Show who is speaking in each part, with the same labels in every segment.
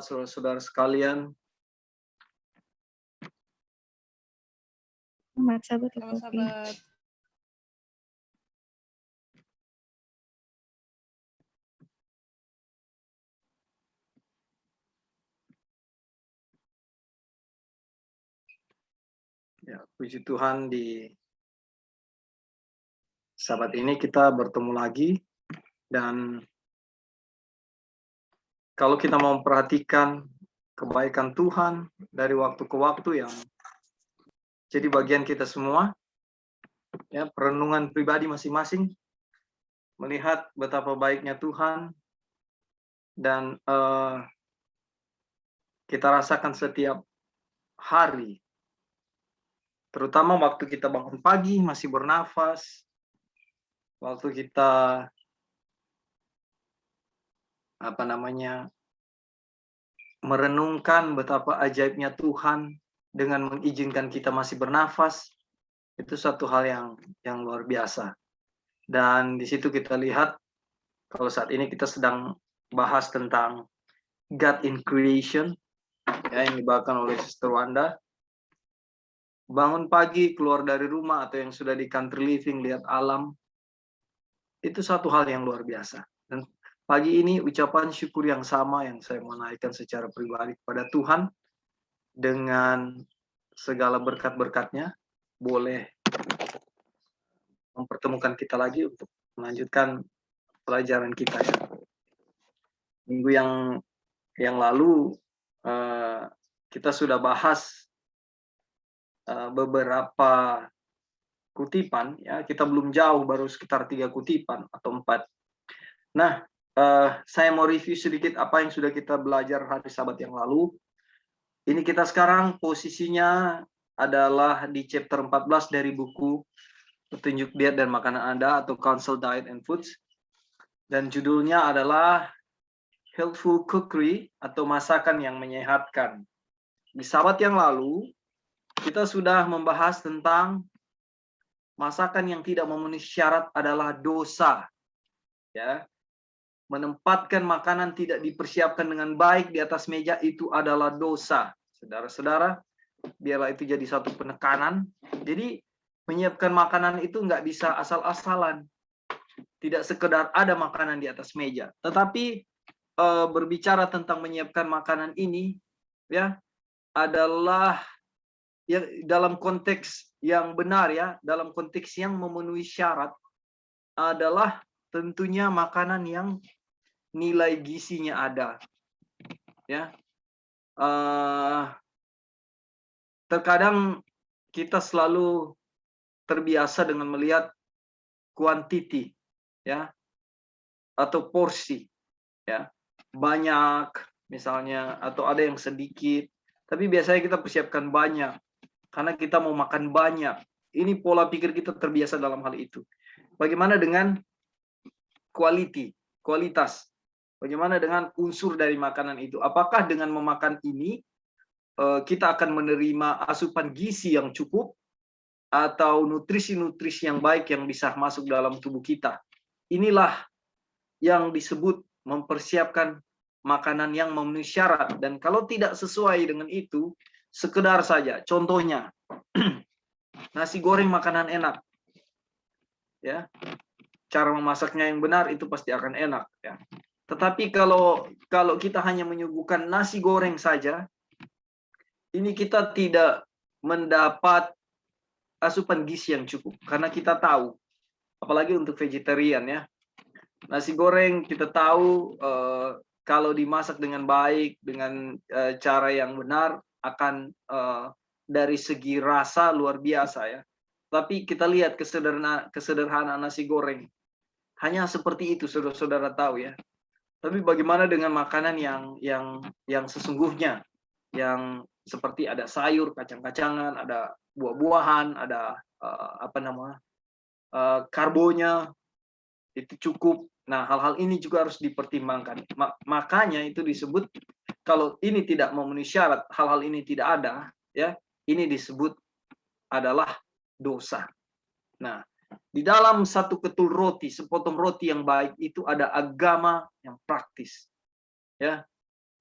Speaker 1: Saudara-saudara sekalian,
Speaker 2: Selamat sahabat
Speaker 3: Selamat
Speaker 2: Kopi.
Speaker 3: sahabat.
Speaker 1: ya, puji Tuhan di sahabat ini kita bertemu lagi, dan kalau kita mau memperhatikan kebaikan Tuhan dari waktu ke waktu yang jadi bagian kita semua, ya, perenungan pribadi masing-masing, melihat betapa baiknya Tuhan, dan kita rasakan setiap hari, terutama waktu kita bangun pagi masih bernafas, waktu kita merenungkan betapa ajaibnya Tuhan dengan mengizinkan kita masih bernafas, itu satu hal yang luar biasa. Dan di situ kita lihat, kalau saat ini kita sedang bahas tentang God in Creation, ya, yang dibawakan oleh Sister Wanda. Bangun pagi, keluar dari rumah, atau yang sudah di country living, lihat alam, itu satu hal yang luar biasa. Dan pagi ini ucapan syukur yang sama yang saya mau naikkan secara pribadi kepada Tuhan, dengan segala berkat-berkatnya, boleh mempertemukan kita lagi untuk melanjutkan pelajaran kita, ya. Minggu yang lalu kita sudah bahas beberapa kutipan, ya. Kita belum jauh, baru sekitar 3 kutipan atau 4. Nah, saya mau review sedikit apa yang sudah kita belajar hari Sabat yang lalu. Ini kita sekarang posisinya adalah di chapter 14 dari buku Petunjuk Diet dan Makanan Anda, atau Counsel Diet and Foods. Dan judulnya adalah Healthful Cookery, atau masakan yang menyehatkan. Di Sabat yang lalu, kita sudah membahas tentang masakan yang tidak memenuhi syarat adalah dosa. Ya. Menempatkan makanan tidak dipersiapkan dengan baik di atas meja itu adalah dosa. Saudara-saudara, biarlah itu jadi satu penekanan. Jadi menyiapkan makanan itu nggak bisa asal-asalan. Tidak sekedar ada makanan di atas meja. Tetapi berbicara tentang menyiapkan makanan ini, ya, adalah ya, dalam konteks yang benar, ya, dalam konteks yang memenuhi syarat, adalah tentunya makanan yang nilai gizinya ada, ya. Terkadang kita selalu terbiasa dengan melihat quantity, ya, atau porsi, ya, banyak misalnya, atau ada yang sedikit, tapi biasanya kita persiapkan banyak karena kita mau makan banyak. Ini pola pikir kita terbiasa dalam hal itu. Bagaimana dengan kualitas? Bagaimana dengan unsur dari makanan itu? Apakah dengan memakan ini kita akan menerima asupan gizi yang cukup, atau nutrisi-nutrisi yang baik yang bisa masuk dalam tubuh kita? Inilah yang disebut mempersiapkan makanan yang memenuhi syarat. Dan kalau tidak sesuai dengan itu, sekedar saja. Contohnya, nasi goreng makanan enak, ya. Cara memasaknya yang benar itu pasti akan enak, ya. Tetapi kalau kita hanya menyuguhkan nasi goreng saja, ini kita tidak mendapat asupan gizi yang cukup. Karena kita tahu, apalagi untuk vegetarian, ya, nasi goreng kita tahu kalau dimasak dengan baik, dengan cara yang benar, akan dari segi rasa luar biasa, ya. Tapi kita lihat kesederhanaan nasi goreng. Hanya seperti itu, saudara-saudara tahu, ya. Tapi bagaimana dengan makanan yang sesungguhnya, yang seperti ada sayur, kacang-kacangan, ada buah-buahan, ada karbonya itu cukup. Nah, hal-hal ini juga harus dipertimbangkan. Makanya itu disebut, kalau ini tidak memenuhi syarat, hal-hal ini tidak ada, ya, ini disebut adalah dosa. Nah, di dalam satu ketul roti, sepotong roti yang baik itu ada agama yang praktis, ya.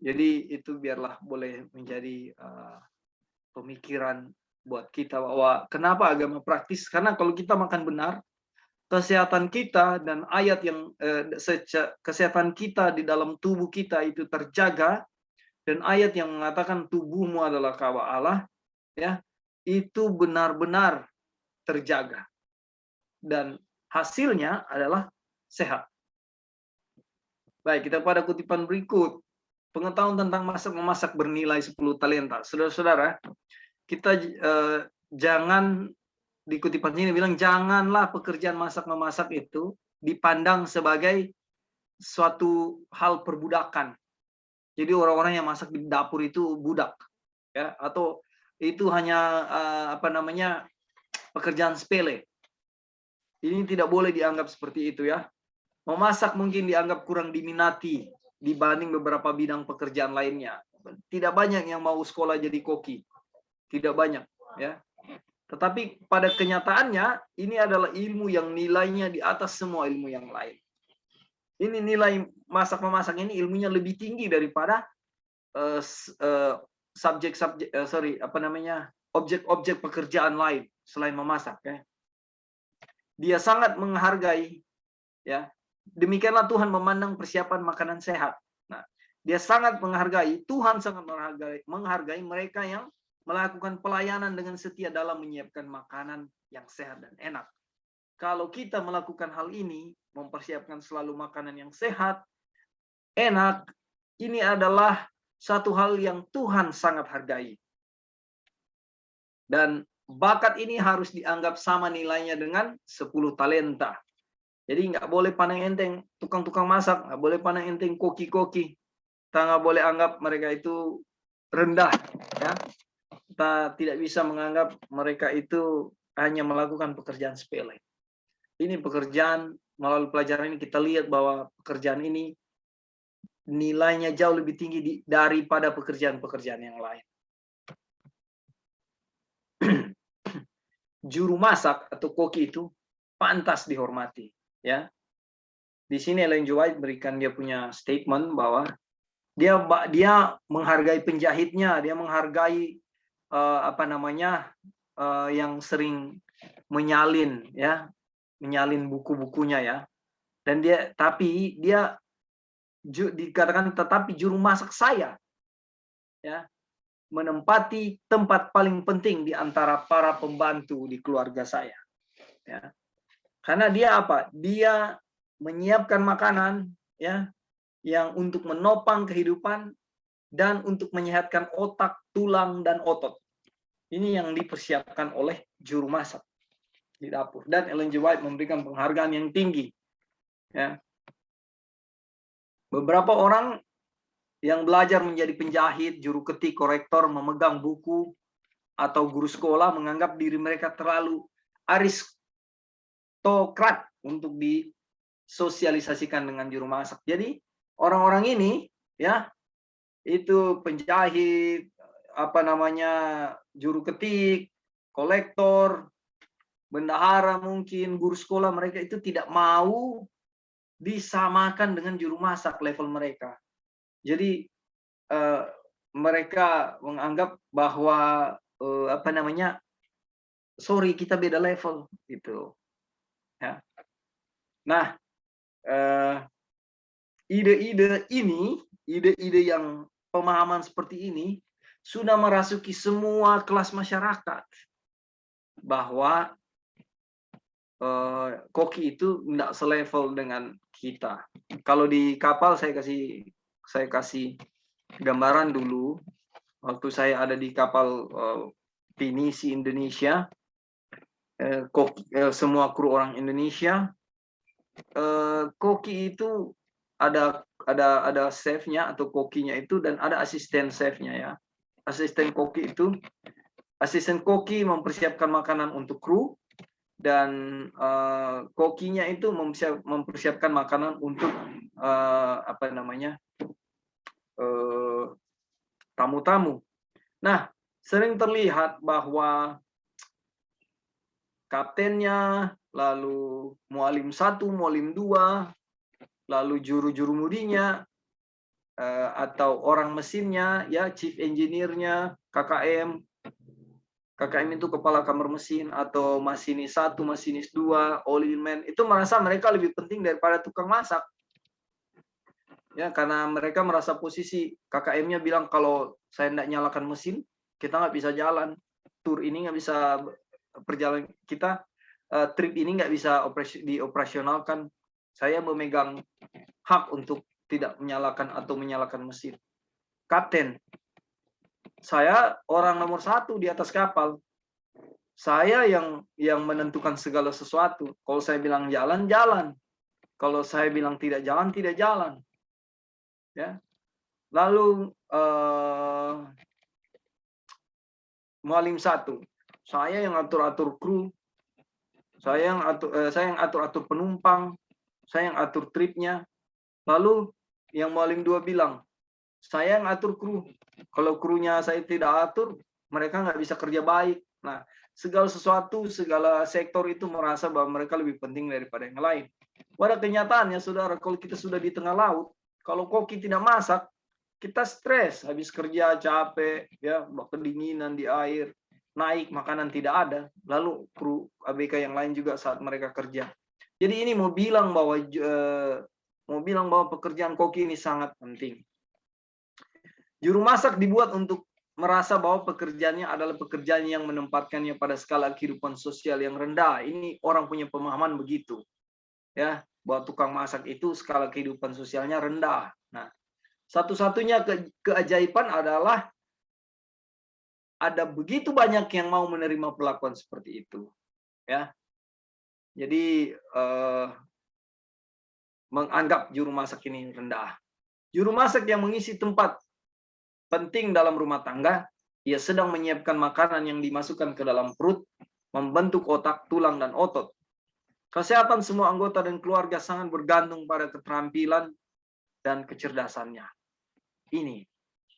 Speaker 1: Jadi itu biarlah boleh menjadi pemikiran buat kita bahwa kenapa agama praktis? Karena kalau kita makan benar, kesehatan kita dan ayat yang kesehatan kita di dalam tubuh kita itu terjaga, dan ayat yang mengatakan tubuhmu adalah kawah Allah, ya, itu benar-benar terjaga dan hasilnya adalah sehat. Baik, kita pada kutipan berikut. Pengetahuan tentang masak-memasak bernilai 10 talenta. Saudara-saudara, kita jangan di kutipan ini bilang janganlah pekerjaan masak-memasak itu dipandang sebagai suatu hal perbudakan. Jadi orang-orang yang masak di dapur itu budak, ya, atau itu hanya pekerjaan sepele. Ini tidak boleh dianggap seperti itu, ya. Memasak mungkin dianggap kurang diminati dibanding beberapa bidang pekerjaan lainnya. Tidak banyak yang mau sekolah jadi koki. Tidak banyak, ya. Tetapi pada kenyataannya ini adalah ilmu yang nilainya di atas semua ilmu yang lain. Ini nilai masak-memasak ini ilmunya lebih tinggi daripada objek-objek pekerjaan lain selain memasak, ya. Dia sangat menghargai, ya. Demikianlah Tuhan memandang persiapan makanan sehat. Nah, dia sangat menghargai, Tuhan sangat menghargai mereka yang melakukan pelayanan dengan setia dalam menyiapkan makanan yang sehat dan enak. Kalau kita melakukan hal ini, mempersiapkan selalu makanan yang sehat, enak, ini adalah satu hal yang Tuhan sangat hargai. Dan bakat ini harus dianggap sama nilainya dengan 10 talenta. Jadi nggak boleh pandang enteng tukang-tukang masak, nggak boleh pandang enteng koki-koki. Kita nggak boleh anggap mereka itu rendah, ya. Kita tidak bisa menganggap mereka itu hanya melakukan pekerjaan sepele. Ini pekerjaan, melalui pelajaran ini kita lihat bahwa pekerjaan ini nilainya jauh lebih tinggi daripada pekerjaan-pekerjaan yang lain. Juru masak atau koki itu pantas dihormati, ya. Di sini Ellen G. White berikan dia punya statement bahwa dia menghargai penjahitnya, dia menghargai yang sering menyalin, ya, menyalin buku-bukunya, ya. Dan tapi dia dikatakan tetapi juru masak saya, ya, menempati tempat paling penting di antara para pembantu di keluarga saya, ya. Karena dia apa? Dia menyiapkan makanan, ya, yang untuk menopang kehidupan dan untuk menyehatkan otak, tulang, dan otot. Ini yang dipersiapkan oleh juru masak di dapur. Dan Ellen G. White memberikan penghargaan yang tinggi, ya. Beberapa orang yang belajar menjadi penjahit, juru ketik, korektor, memegang buku, atau guru sekolah menganggap diri mereka terlalu aristokrat untuk disosialisasikan dengan juru masak. Jadi orang-orang ini, ya, itu penjahit, juru ketik, kolektor, bendahara mungkin, guru sekolah, mereka itu tidak mau disamakan dengan juru masak level mereka. Jadi mereka menganggap bahwa sorry, kita beda level gitu, ya. Nah, ide-ide yang pemahaman seperti ini sudah merasuki semua kelas masyarakat bahwa koki itu tidak selevel dengan kita. Kalau di kapal saya kasih gambaran dulu waktu saya ada di kapal pinisi Indonesia, semua kru orang Indonesia. Koki itu ada chefnya atau kokinya itu, dan ada asisten chefnya, ya. Asisten koki mempersiapkan makanan untuk kru, dan kokinya itu mempersiapkan makanan untuk tamu-tamu. Nah, sering terlihat bahwa kaptennya, lalu mualim 1, mualim 2, lalu juru-juru mudinya atau orang mesinnya, ya chief engineer-nya, KKM. KKM itu kepala kamar mesin, atau masinis 1, masinis 2, oilman, itu merasa mereka lebih penting daripada tukang masak. Ya, karena mereka merasa posisi KKM-nya bilang kalau saya tidak nyalakan mesin, kita nggak bisa jalan. Tour ini nggak bisa perjalanan kita, trip ini nggak bisa dioperasionalkan. Saya memegang hak untuk tidak menyalakan atau menyalakan mesin. Kapten, saya orang nomor 1 di atas kapal. Saya yang menentukan segala sesuatu. Kalau saya bilang jalan, jalan. Kalau saya bilang tidak jalan, tidak jalan. Ya. Lalu Mualim 1, saya yang atur-atur kru, saya yang atur-atur penumpang, saya yang atur tripnya. Lalu yang Mualim 2 bilang, saya yang atur kru. Kalau krunya saya tidak atur, mereka nggak bisa kerja baik. Nah, segala sesuatu, segala sektor itu merasa bahwa mereka lebih penting daripada yang lain. Pada kenyataannya, saudara, kalau kita sudah di tengah laut, kalau koki tidak masak, kita stres, habis kerja capek, ya, kedinginan di air, naik makanan tidak ada, lalu kru ABK yang lain juga saat mereka kerja. Jadi ini mau bilang bahwa pekerjaan koki ini sangat penting. Juru masak dibuat untuk merasa bahwa pekerjaannya adalah pekerjaan yang menempatkannya pada skala kehidupan sosial yang rendah. Ini orang punya pemahaman begitu. Ya, bahwa tukang masak itu skala kehidupan sosialnya rendah. Nah, satu-satunya keajaiban adalah ada begitu banyak yang mau menerima perlakuan seperti itu. Ya. Jadi menganggap juru masak ini rendah. Juru masak yang mengisi tempat penting dalam rumah tangga, ia sedang menyiapkan makanan yang dimasukkan ke dalam perut, membentuk otak, tulang, dan otot. Kesehatan semua anggota dan keluarga sangat bergantung pada keterampilan dan kecerdasannya. Ini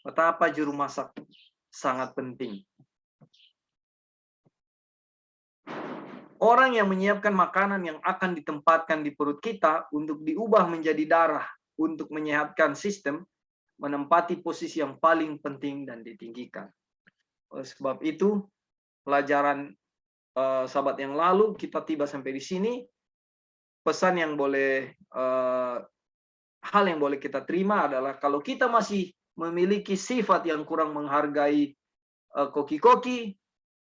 Speaker 1: betapa juru masak sangat penting. Orang yang menyiapkan makanan yang akan ditempatkan di perut kita untuk diubah menjadi darah untuk menyehatkan sistem, menempati posisi yang paling penting dan ditinggikan. Oleh sebab itu, pelajaran sahabat yang lalu kita tiba sampai di sini. Pesan yang boleh hal yang boleh kita terima adalah kalau kita masih memiliki sifat yang kurang menghargai koki-koki,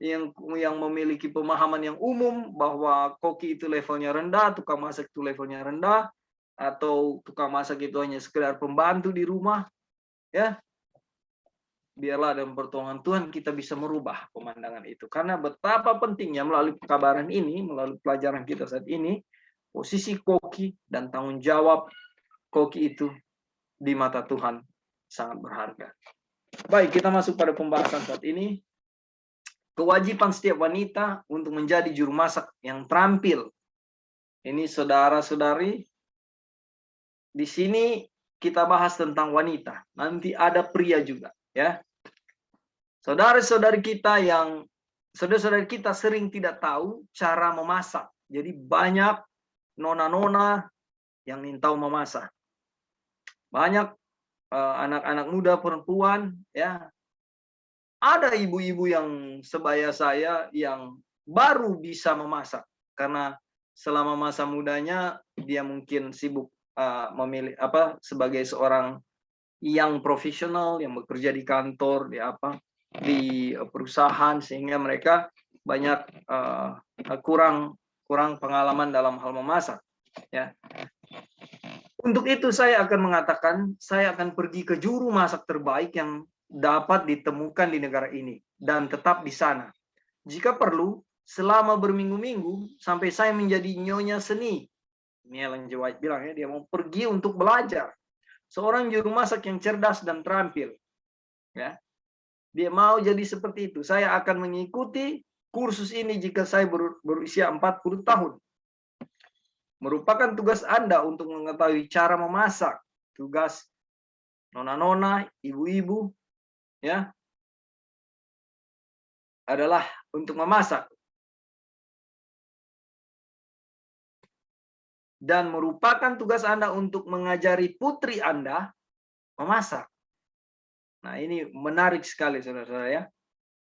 Speaker 1: yang memiliki pemahaman yang umum bahwa koki itu levelnya rendah, tukang masak itu levelnya rendah, atau tukang masak itu hanya sekedar pembantu di rumah, ya, biarlah dalam pertolongan Tuhan kita bisa merubah pemandangan itu. Karena betapa pentingnya melalui pekabaran ini, melalui pelajaran kita saat ini, posisi koki dan tanggung jawab koki itu di mata Tuhan sangat berharga. Baik, kita masuk pada pembahasan saat ini. Kewajiban setiap wanita untuk menjadi juru masak yang terampil. Ini saudara-saudari, di sini kita bahas tentang wanita. Nanti ada pria juga, ya. Saudara-saudari kita sering tidak tahu cara memasak. Jadi banyak nona-nona yang ingin tahu memasak. Banyak anak-anak muda perempuan, ya. Ada ibu-ibu yang sebaya saya yang baru bisa memasak karena selama masa mudanya dia mungkin sibuk memilih sebagai seorang yang profesional yang bekerja di kantor di perusahaan, sehingga mereka banyak kurang pengalaman dalam hal memasak, ya. Untuk itu saya akan mengatakan saya akan pergi ke juru masak terbaik yang dapat ditemukan di negara ini dan tetap di sana. Jika perlu, selama berminggu-minggu sampai saya menjadi nyonya seni. Ini Ellen G. White bilang, ya, dia mau pergi untuk belajar. Seorang juru masak yang cerdas dan terampil. Ya. Dia mau jadi seperti itu. Saya akan mengikuti kursus ini jika saya berusia 40 tahun. Merupakan tugas Anda untuk mengetahui cara memasak. Tugas nona-nona, ibu-ibu, ya, adalah untuk memasak. Dan merupakan tugas Anda untuk mengajari putri Anda, memasak. Nah, ini menarik sekali saudara-saudara ya.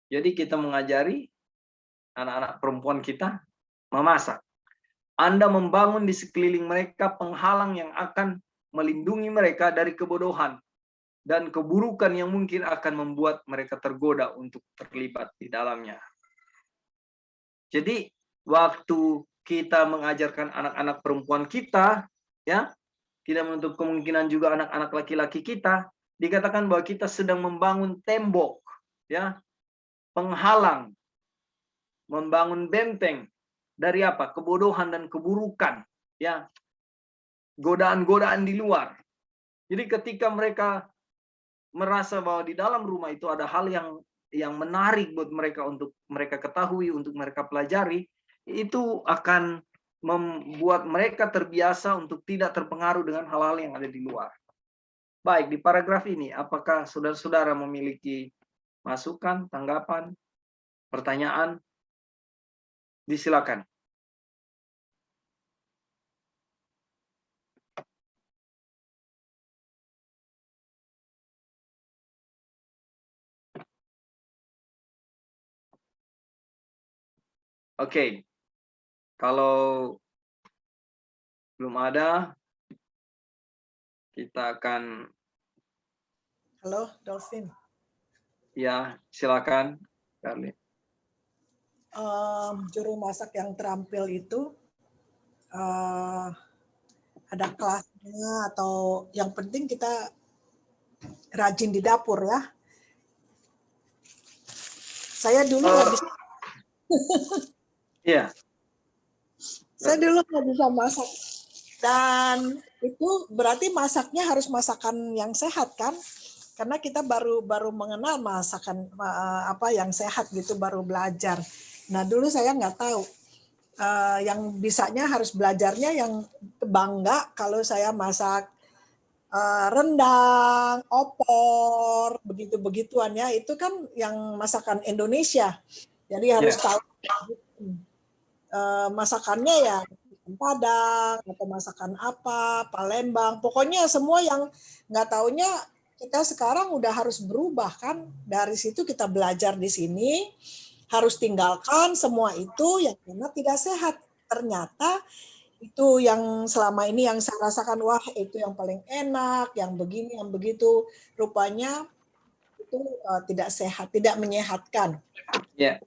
Speaker 1: Jadi kita mengajari anak-anak perempuan kita memasak. Anda membangun di sekeliling mereka penghalang yang akan melindungi mereka dari kebodohan dan keburukan yang mungkin akan membuat mereka tergoda untuk terlibat di dalamnya. Jadi waktu kita mengajarkan anak-anak perempuan kita, ya, tidak menutup kemungkinan juga anak-anak laki-laki kita, dikatakan bahwa kita sedang membangun tembok, ya, penghalang, membangun benteng dari apa? Kebodohan dan keburukan, ya, godaan-godaan di luar. Jadi ketika mereka merasa bahwa di dalam rumah itu ada hal yang menarik buat mereka untuk mereka ketahui, untuk mereka pelajari, itu akan membuat mereka terbiasa untuk tidak terpengaruh dengan hal-hal yang ada di luar. Baik, di paragraf ini, apakah saudara-saudara memiliki masukan, tanggapan, pertanyaan? Disilakan. Oke, kalau belum ada, kita akan.
Speaker 2: Halo, Dolphin.
Speaker 1: Ya, silakan.
Speaker 2: Juru masak yang terampil itu ada kelasnya atau yang penting kita rajin di dapur ya. Saya dulu nggak bisa.
Speaker 1: Iya.
Speaker 2: Saya dulu nggak bisa masak. Dan itu berarti masaknya harus masakan yang sehat kan? Karena kita baru mengenal masakan apa yang sehat gitu, baru belajar. Nah dulu saya nggak tahu. Yang bisanya harus belajarnya yang bangga kalau saya masak rendang, opor, begitu-begituan ya. Itu kan yang masakan Indonesia. Jadi harus tahu masakannya ya Padang atau masakan apa, Palembang. Pokoknya semua yang nggak taunya kita sekarang udah harus berubah kan. Dari situ kita belajar di sini, harus tinggalkan semua itu yang karena tidak sehat. Ternyata itu yang selama ini yang saya rasakan, wah itu yang paling enak, yang begini, yang begitu. Rupanya itu tidak sehat, tidak menyehatkan.
Speaker 1: Yeah.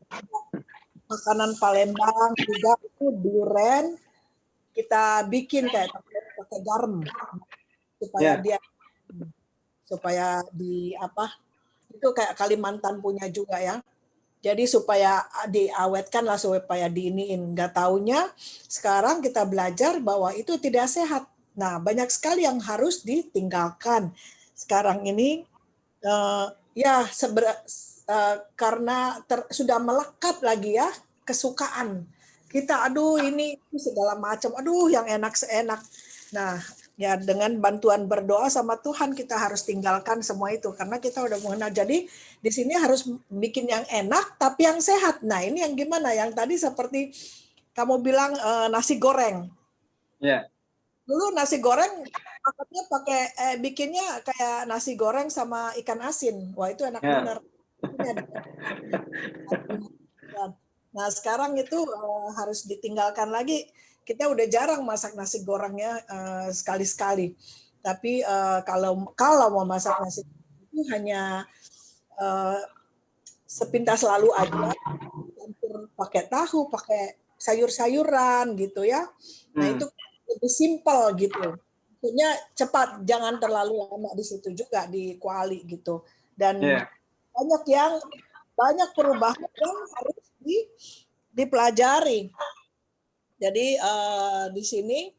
Speaker 2: Makanan Palembang juga itu duren, kita bikin kayak pakai garam supaya dia supaya di apa itu kayak Kalimantan punya juga ya. Jadi supaya diawetkan lah supaya diiniin. Nggak taunya sekarang kita belajar bahwa itu tidak sehat. Nah banyak sekali yang harus ditinggalkan. Sekarang ini ya karena sudah melekat lagi ya kesukaan. Kita aduh ini segala macam, aduh yang enak seenak. Nah ya dengan bantuan berdoa sama Tuhan kita harus tinggalkan semua itu karena kita udah mengenal. Jadi di sini harus bikin yang enak tapi yang sehat. Nah ini yang gimana? Yang tadi seperti kamu bilang nasi goreng.
Speaker 1: Yeah.
Speaker 2: Dulu nasi goreng makannya pakai bikinnya kayak nasi goreng sama ikan asin. Wah itu enak benar. Nah sekarang itu harus ditinggalkan lagi. Kita udah jarang masak nasi gorengnya sekali-sekali. Tapi kalau mau masak nasi itu hanya sepintas lalu aja, pakai tahu, pakai sayur-sayuran gitu ya. Nah itu lebih simpel gitu. Maksudnya cepat, jangan terlalu lama di situ juga di kuali gitu. Dan banyak perubahan yang harus dipelajari. Jadi di sini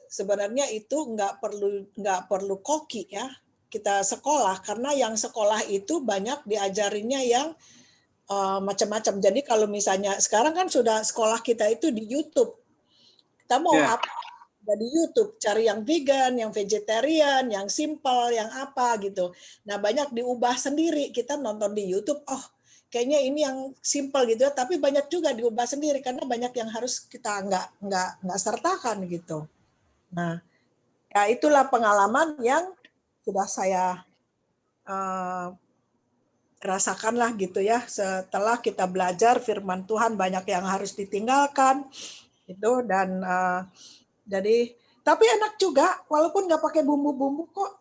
Speaker 2: sebenarnya itu nggak perlu koki ya kita sekolah karena yang sekolah itu banyak diajarinnya yang macam-macam. Jadi kalau misalnya sekarang kan sudah sekolah kita itu di YouTube, kita mau apa di YouTube cari yang vegan, yang vegetarian, yang simple, yang apa gitu. Nah banyak diubah sendiri. Kita nonton di YouTube, oh kayaknya ini yang simple gitu ya, tapi banyak juga diubah sendiri karena banyak yang harus kita nggak sertakan gitu. Nah Ya itulah pengalaman yang sudah saya rasakanlah gitu ya. Setelah kita belajar firman Tuhan banyak yang harus ditinggalkan itu dan jadi tapi enak juga walaupun nggak pakai bumbu-bumbu kok.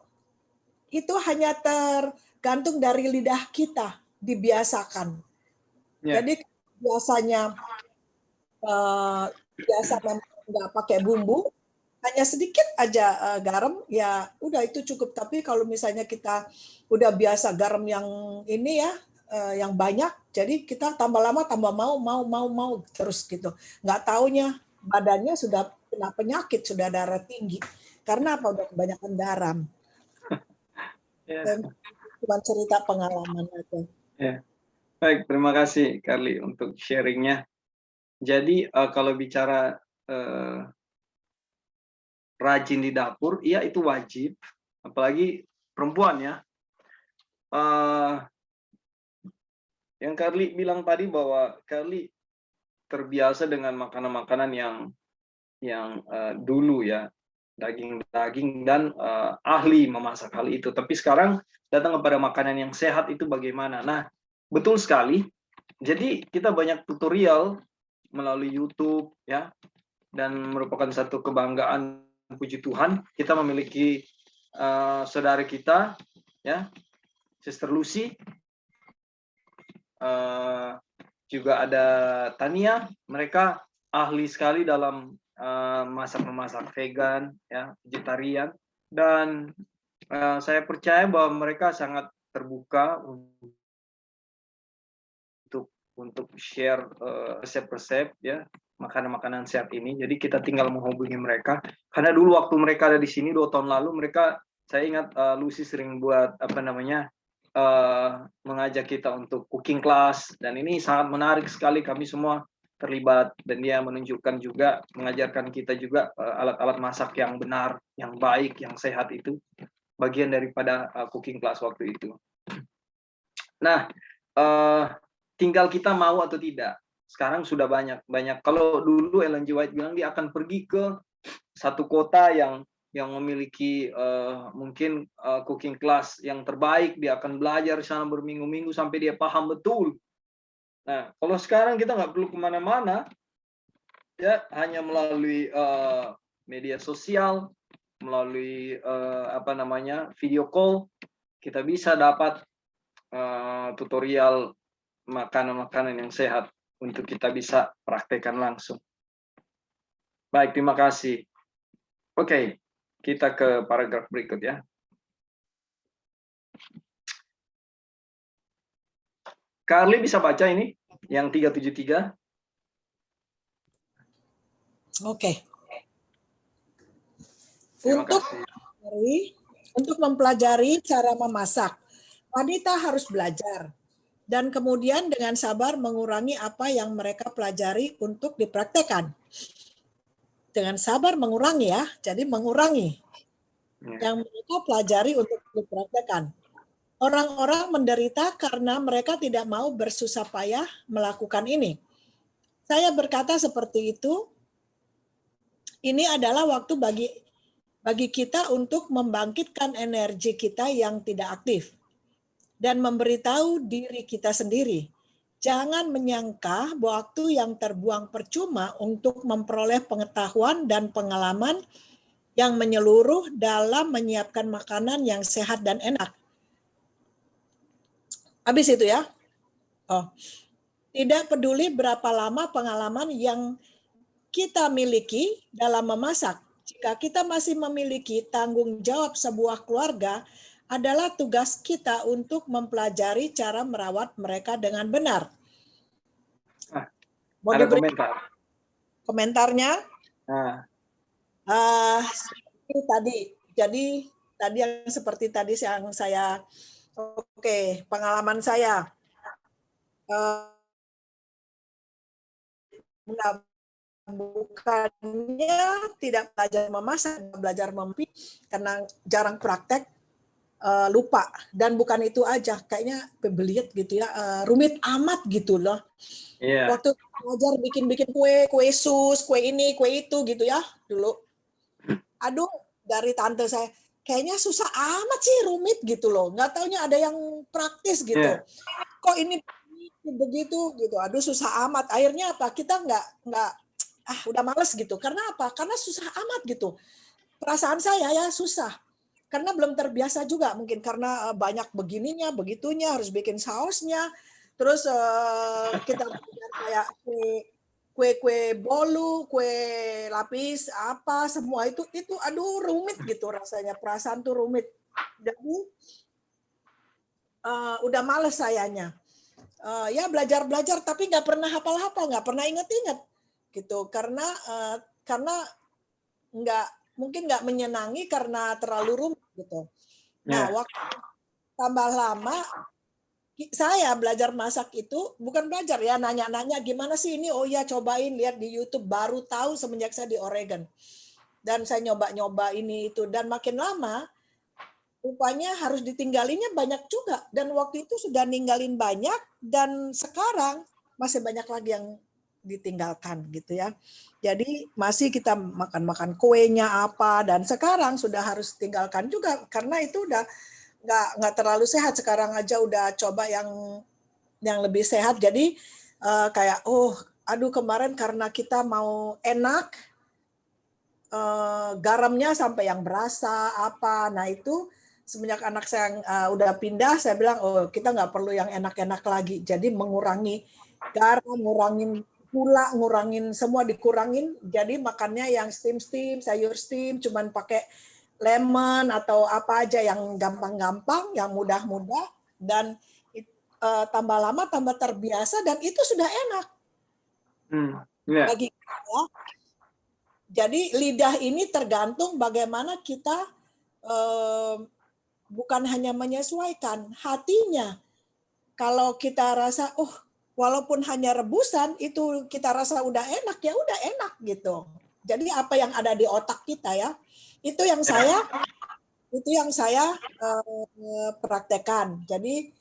Speaker 2: Itu hanya tergantung dari lidah kita dibiasakan. Jadi biasanya biasa memang nggak pakai bumbu, hanya sedikit aja garam, ya udah itu cukup. Tapi kalau misalnya kita udah biasa garam yang ini ya, yang banyak, jadi kita tambah lama tambah mau terus gitu. Nggak taunya badannya sudah kena penyakit, sudah darah tinggi. Karena apa? Udah kebanyakan garam. Cuma cerita pengalaman aja.
Speaker 1: Baik, terima kasih Carly untuk sharingnya. Jadi kalau bicara rajin di dapur, iya itu wajib, apalagi perempuan ya. Yang Carly bilang tadi bahwa Carly terbiasa dengan makanan-makanan yang dulu ya, daging-daging dan ahli memasak hal itu. Tapi sekarang datang kepada makanan yang sehat itu bagaimana? Nah, betul sekali. Jadi kita banyak tutorial melalui YouTube ya, dan merupakan satu kebanggaan, puji Tuhan kita memiliki saudara kita ya, Sister Lucy, juga ada Tania, mereka ahli sekali dalam masak-memasak vegan ya, vegetarian, dan saya percaya bahwa mereka sangat terbuka untuk share resep-resep ya, makanan-makanan sehat ini. Jadi kita tinggal menghubungi mereka. Karena dulu waktu mereka ada di sini 2 tahun lalu, mereka, saya ingat Lucy sering buat mengajak kita untuk cooking class, dan ini sangat menarik sekali, kami semua terlibat, dan dia menunjukkan juga, mengajarkan kita juga alat-alat masak yang benar, yang baik, yang sehat, itu bagian daripada cooking class waktu itu. Nah, tinggal kita mau atau tidak. Sekarang sudah banyak. Kalau dulu Ellen G. White bilang dia akan pergi ke satu kota yang memiliki mungkin cooking class yang terbaik, dia akan belajar di sana berminggu-minggu sampai dia paham betul. Nah, kalau sekarang kita nggak perlu kemana-mana, ya hanya melalui media sosial, melalui video call, kita bisa dapat tutorial makanan-makanan yang sehat untuk kita bisa praktekkan langsung. Baik, terima kasih. Oke, kita ke paragraf berikut ya. Carly bisa baca ini yang 373?
Speaker 2: Oke. Untuk mempelajari cara memasak, wanita harus belajar dan kemudian dengan sabar mengurangi apa yang mereka pelajari untuk dipraktekkan. Dengan sabar mengurangi ya, jadi mengurangi yang mereka pelajari untuk dipraktekkan. Orang-orang menderita karena mereka tidak mau bersusah payah melakukan ini. Saya berkata seperti itu, ini adalah waktu bagi kita untuk membangkitkan energi kita yang tidak aktif dan memberitahu diri kita sendiri. Jangan menyangka waktu yang terbuang percuma untuk memperoleh pengetahuan dan pengalaman yang menyeluruh dalam menyiapkan makanan yang sehat dan enak. Habis itu ya. Tidak peduli berapa lama pengalaman yang kita miliki dalam memasak. Jika kita masih memiliki tanggung jawab sebuah keluarga, adalah tugas kita untuk mempelajari cara merawat mereka dengan benar. Mau
Speaker 1: ada
Speaker 2: diberi
Speaker 1: komentarnya?
Speaker 2: Jadi yang seperti tadi yang saya, pengalaman saya. Bukannya tidak belajar memasak, belajar memimpin karena jarang praktek. Lupa, dan bukan itu aja, kayaknya pembeliat gitu ya, rumit amat gitu loh. Waktu belajar bikin kue sus, kue ini, kue itu gitu ya dulu. Aduh, dari tante saya, kayaknya susah amat sih, rumit gitu loh. Nggak taunya ada yang praktis gitu.
Speaker 1: Iya.
Speaker 2: Kok ini begitu gitu. Aduh susah amat. Akhirnya apa? Kita nggak udah males gitu. Karena apa? Karena susah amat gitu. Perasaan saya ya susah. Karena belum terbiasa juga mungkin karena banyak begininya, begitunya, harus bikin sausnya. Terus kita belajar kayak kue bolu, kue lapis, apa semua itu aduh rumit gitu rasanya. Perasaan tuh rumit. Jadi udah males sayanya. Ya belajar tapi nggak pernah hafal-hafal, nggak pernah inget-inget gitu karena nggak mungkin nggak menyenangi karena terlalu rumit gitu. Nah,
Speaker 1: Ya.
Speaker 2: waktu tambah lama saya belajar masak itu bukan belajar ya, nanya-nanya gimana sih ini, oh ya cobain lihat di YouTube, baru tahu semenjak saya di Oregon. Dan saya nyoba-nyoba ini itu dan makin lama rupanya harus ditinggalinnya banyak juga dan waktu itu sudah ninggalin banyak dan sekarang masih banyak lagi yang ditinggalkan gitu ya. Jadi masih kita makan-makan kuenya apa dan sekarang sudah harus tinggalkan juga karena itu udah nggak terlalu sehat. Sekarang aja udah coba yang lebih sehat. Jadi kayak aduh kemarin karena kita mau enak garamnya sampai yang berasa apa. Nah itu semenjak anak saya udah pindah, saya bilang kita nggak perlu yang enak-enak lagi. Jadi mengurangi garam, ngurangin gula, ngurangin semua dikurangin. Jadi makannya yang steam, sayur steam, cuman pakai lemon atau apa aja yang gampang-gampang, yang mudah-mudah dan tambah lama tambah terbiasa dan itu sudah enak
Speaker 1: Ya.
Speaker 2: bagi kita. Jadi lidah ini tergantung bagaimana kita bukan hanya menyesuaikan hatinya. Kalau kita rasa, walaupun hanya rebusan itu kita rasa udah enak ya udah enak gitu. Jadi apa yang ada di otak kita ya, itu yang saya praktekkan. Jadi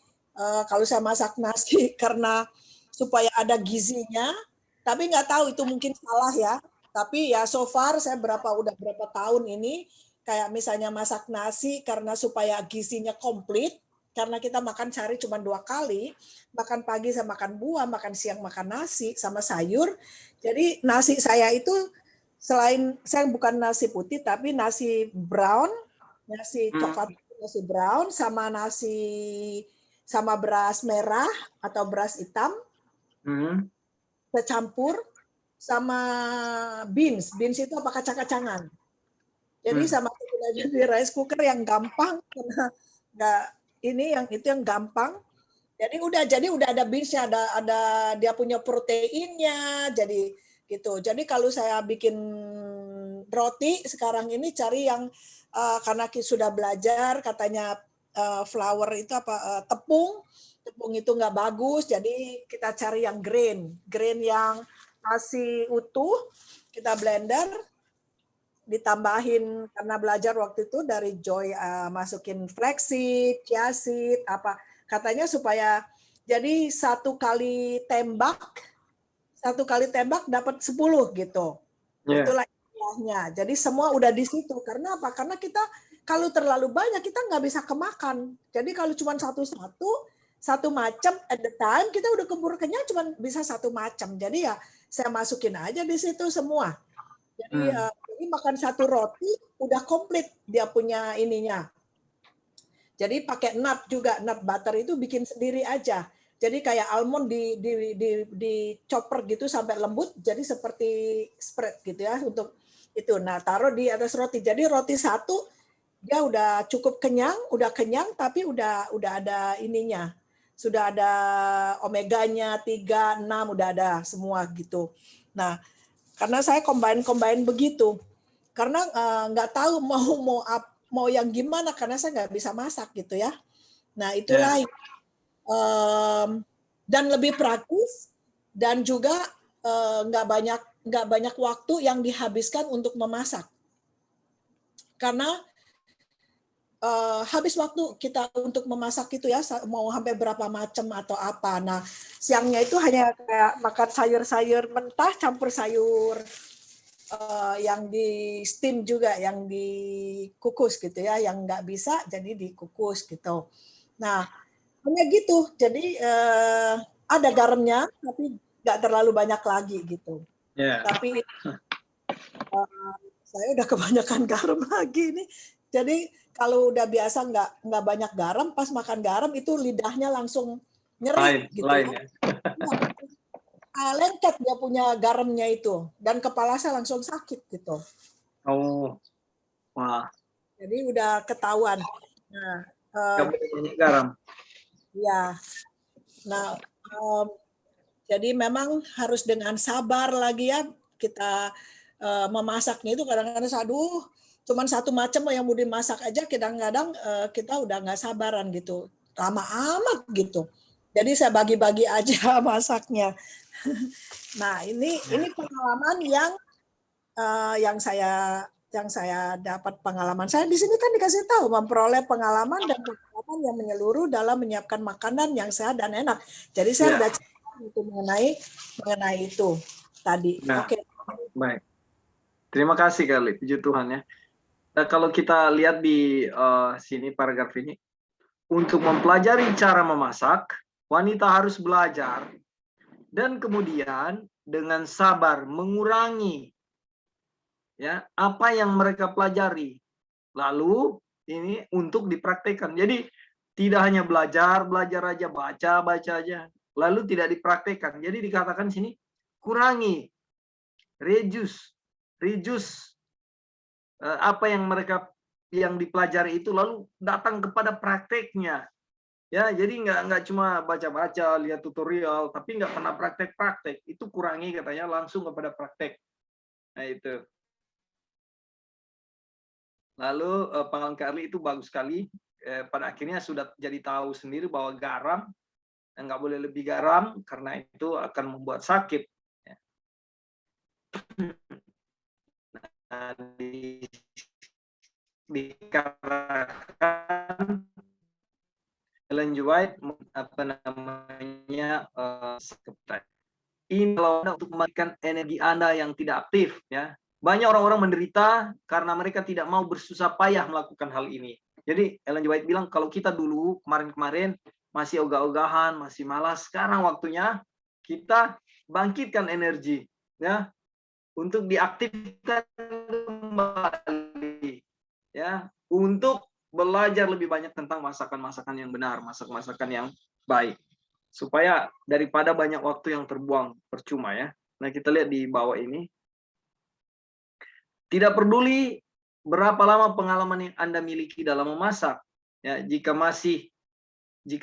Speaker 2: kalau saya masak nasi karena supaya ada gizinya, tapi nggak tahu itu mungkin salah ya. Tapi ya so far saya udah berapa tahun ini kayak misalnya masak nasi karena supaya gizinya komplit karena kita makan sehari cuma 2 kali, makan pagi saya makan buah, makan siang makan nasi sama sayur. Jadi nasi saya itu selain saya bukan nasi putih tapi nasi brown, nasi coklat, nasi brown sama beras merah atau beras hitam tercampur sama beans. Beans itu apa kacang-kacangan. Jadi sama aja di rice cooker yang gampang karena nggak itu yang gampang. Jadi udah ada beansnya, ada dia punya proteinnya, jadi gitu. Jadi kalau saya bikin roti sekarang ini cari yang karena sudah belajar katanya flour itu tepung itu nggak bagus, jadi kita cari yang grain yang masih utuh, kita blender, ditambahin karena belajar waktu itu dari Joy masukin flaxseed, chia seed, apa katanya supaya jadi satu kali tembak dapat 10 gitu. Itulah istilahnya. Jadi semua udah di situ. Karena apa? Karena kita kalau terlalu banyak kita nggak bisa kemakan. Jadi kalau cuma satu macam at the time kita udah keburu kenyang cuma bisa satu macam. Jadi ya saya masukin aja di situ semua. Jadi makan satu roti udah komplit dia punya ininya. Jadi pakai nut juga, nut butter itu bikin sendiri aja. Jadi kayak almond di chopper gitu sampai lembut, jadi seperti spread gitu ya untuk itu. Nah taruh di atas roti. Jadi roti satu dia udah cukup kenyang, tapi udah ada ininya, sudah ada omeganya 3, 6 udah ada semua gitu. Nah karena saya combine begitu, karena nggak tahu mau yang gimana karena saya nggak bisa masak gitu ya. Nah itulah dan lebih praktis dan juga nggak banyak waktu yang dihabiskan untuk memasak karena habis waktu kita untuk memasak itu ya mau sampai berapa macam atau apa. Nah siangnya itu hanya kayak makan sayur-sayur mentah campur sayur yang di steam juga, yang dikukus gitu ya, yang nggak bisa jadi dikukus gitu. Nah, hanya gitu. Jadi ada garamnya, tapi nggak terlalu banyak lagi gitu.
Speaker 1: Ya.
Speaker 2: Tapi saya udah kebanyakan garam lagi nih. Jadi kalau udah biasa nggak banyak garam, pas makan garam itu lidahnya langsung nyeri gitu
Speaker 1: Lain
Speaker 2: ya.
Speaker 1: ya.
Speaker 2: Lengket dia punya garamnya itu, dan kepala saya langsung sakit gitu.
Speaker 1: Oh, wah.
Speaker 2: Jadi udah ketahuan. Nah,
Speaker 1: Nggak boleh banyak garam.
Speaker 2: ya. Nah, jadi memang harus dengan sabar lagi ya kita memasaknya itu kadang-kadang aduh cuman satu macam yang mau dimasak aja kadang-kadang kita udah nggak sabaran gitu. Lama amat gitu. Jadi saya bagi-bagi aja masaknya. Nah, ini pengalaman yang saya dapat pengalaman. Saya di sini kan dikasih tahu memperoleh pengalaman dan pengalaman yang menyeluruh dalam menyiapkan makanan yang sehat dan enak. Jadi saya
Speaker 1: Ya.
Speaker 2: udah cerita itu mengenai itu tadi.
Speaker 1: Nah,
Speaker 2: Oke.
Speaker 1: baik. Terima kasih kali, puji Tuhan ya. Nah, kalau kita lihat di sini paragraf ini, untuk mempelajari cara memasak, wanita harus belajar dan kemudian dengan sabar mengurangi ya apa yang mereka pelajari. Lalu ini untuk dipraktekkan. Jadi tidak hanya belajar aja, baca aja, lalu tidak dipraktekkan. Jadi dikatakan sini kurangi, reduce apa yang mereka yang dipelajari itu lalu datang kepada prakteknya. Ya, jadi nggak cuma baca-baca, lihat tutorial, tapi nggak pernah praktek-praktek. Itu kurangi katanya langsung kepada praktek. Nah itu. Lalu pengalaman Carly itu bagus sekali. Pada akhirnya sudah jadi tahu sendiri bahwa garam nggak boleh lebih garam karena itu akan membuat sakit. Nah, dikatakan Ellen G. White apa namanya ini kalau untuk mematikan energi Anda yang tidak aktif ya. Banyak orang-orang menderita karena mereka tidak mau bersusah payah melakukan hal ini. Jadi Ellen G. White bilang kalau kita dulu kemarin-kemarin masih ogah-ogahan, masih malas, sekarang waktunya kita bangkitkan energi ya untuk diaktifkan kembali ya untuk belajar lebih banyak tentang masakan-masakan yang benar, masakan-masakan yang baik. Supaya daripada banyak waktu yang terbuang percuma ya. Nah, kita lihat di bawah ini. Tidak peduli berapa lama pengalaman yang Anda miliki dalam memasak. Ya, jika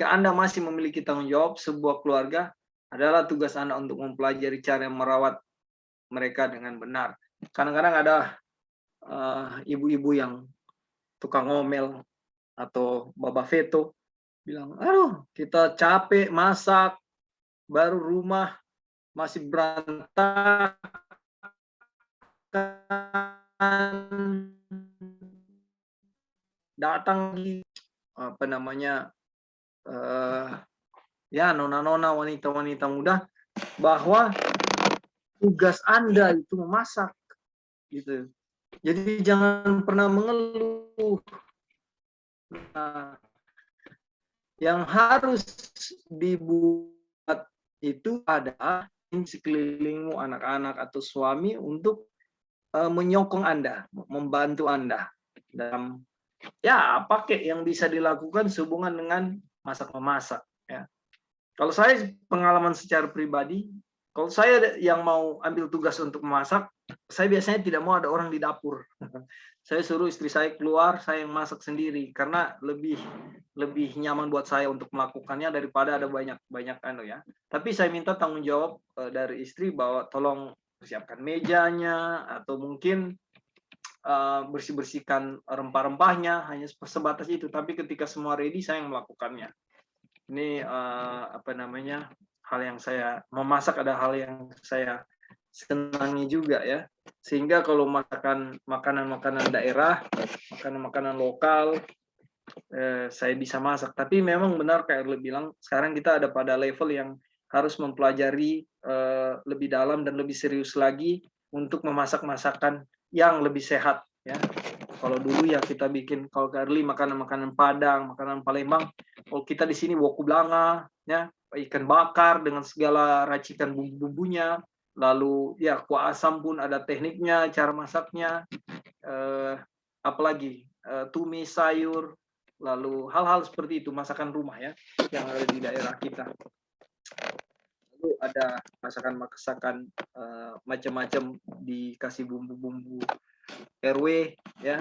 Speaker 1: Anda masih memiliki tanggung jawab sebuah keluarga, adalah tugas Anda untuk mempelajari cara merawat mereka dengan benar. Kadang-kadang ada ibu-ibu yang tukang ngomel atau Baba Veto bilang, aduh kita capek masak, baru rumah masih berantakan, datang di apa namanya ya nona-nona, wanita-wanita muda, bahwa tugas Anda itu memasak gitu. Jadi jangan pernah mengeluh. Nah, yang harus dibuat itu adalah sekelilingmu, anak-anak atau suami untuk menyokong Anda, membantu Anda dalam ya pakai yang bisa dilakukan sehubungan dengan masak-memasak ya. Kalau saya pengalaman secara pribadi, kalau saya yang mau ambil tugas untuk memasak, saya biasanya tidak mau ada orang di dapur. Saya suruh istri saya keluar, saya yang masak sendiri karena lebih nyaman buat saya untuk melakukannya daripada ada banyak ya. Tapi saya minta tanggung jawab dari istri bahwa tolong persiapkan mejanya atau mungkin bersih-bersihkan rempah-rempahnya, hanya sebatas itu. Tapi ketika semua ready, saya yang melakukannya. Ini apa namanya, hal yang saya memasak ada hal yang saya senangi juga ya. Sehingga kalau makan makanan-makanan daerah, makanan-makanan lokal, saya bisa masak. Tapi memang benar kayak Erle bilang, sekarang kita ada pada level yang harus mempelajari lebih dalam dan lebih serius lagi untuk memasak masakan yang lebih sehat ya. Kalau dulu ya kita bikin kalau Carly makanan-makanan Padang, makanan Palembang, kalau kita di sini woku blanga ya, ikan bakar dengan segala racikan bumbu-bumbunya, lalu ya kuah asam pun ada tekniknya, cara masaknya, apalagi tumis sayur, lalu hal-hal seperti itu masakan rumah ya yang ada di daerah kita. Lalu ada masakan-masakan macam-macam dikasih bumbu-bumbu RW ya,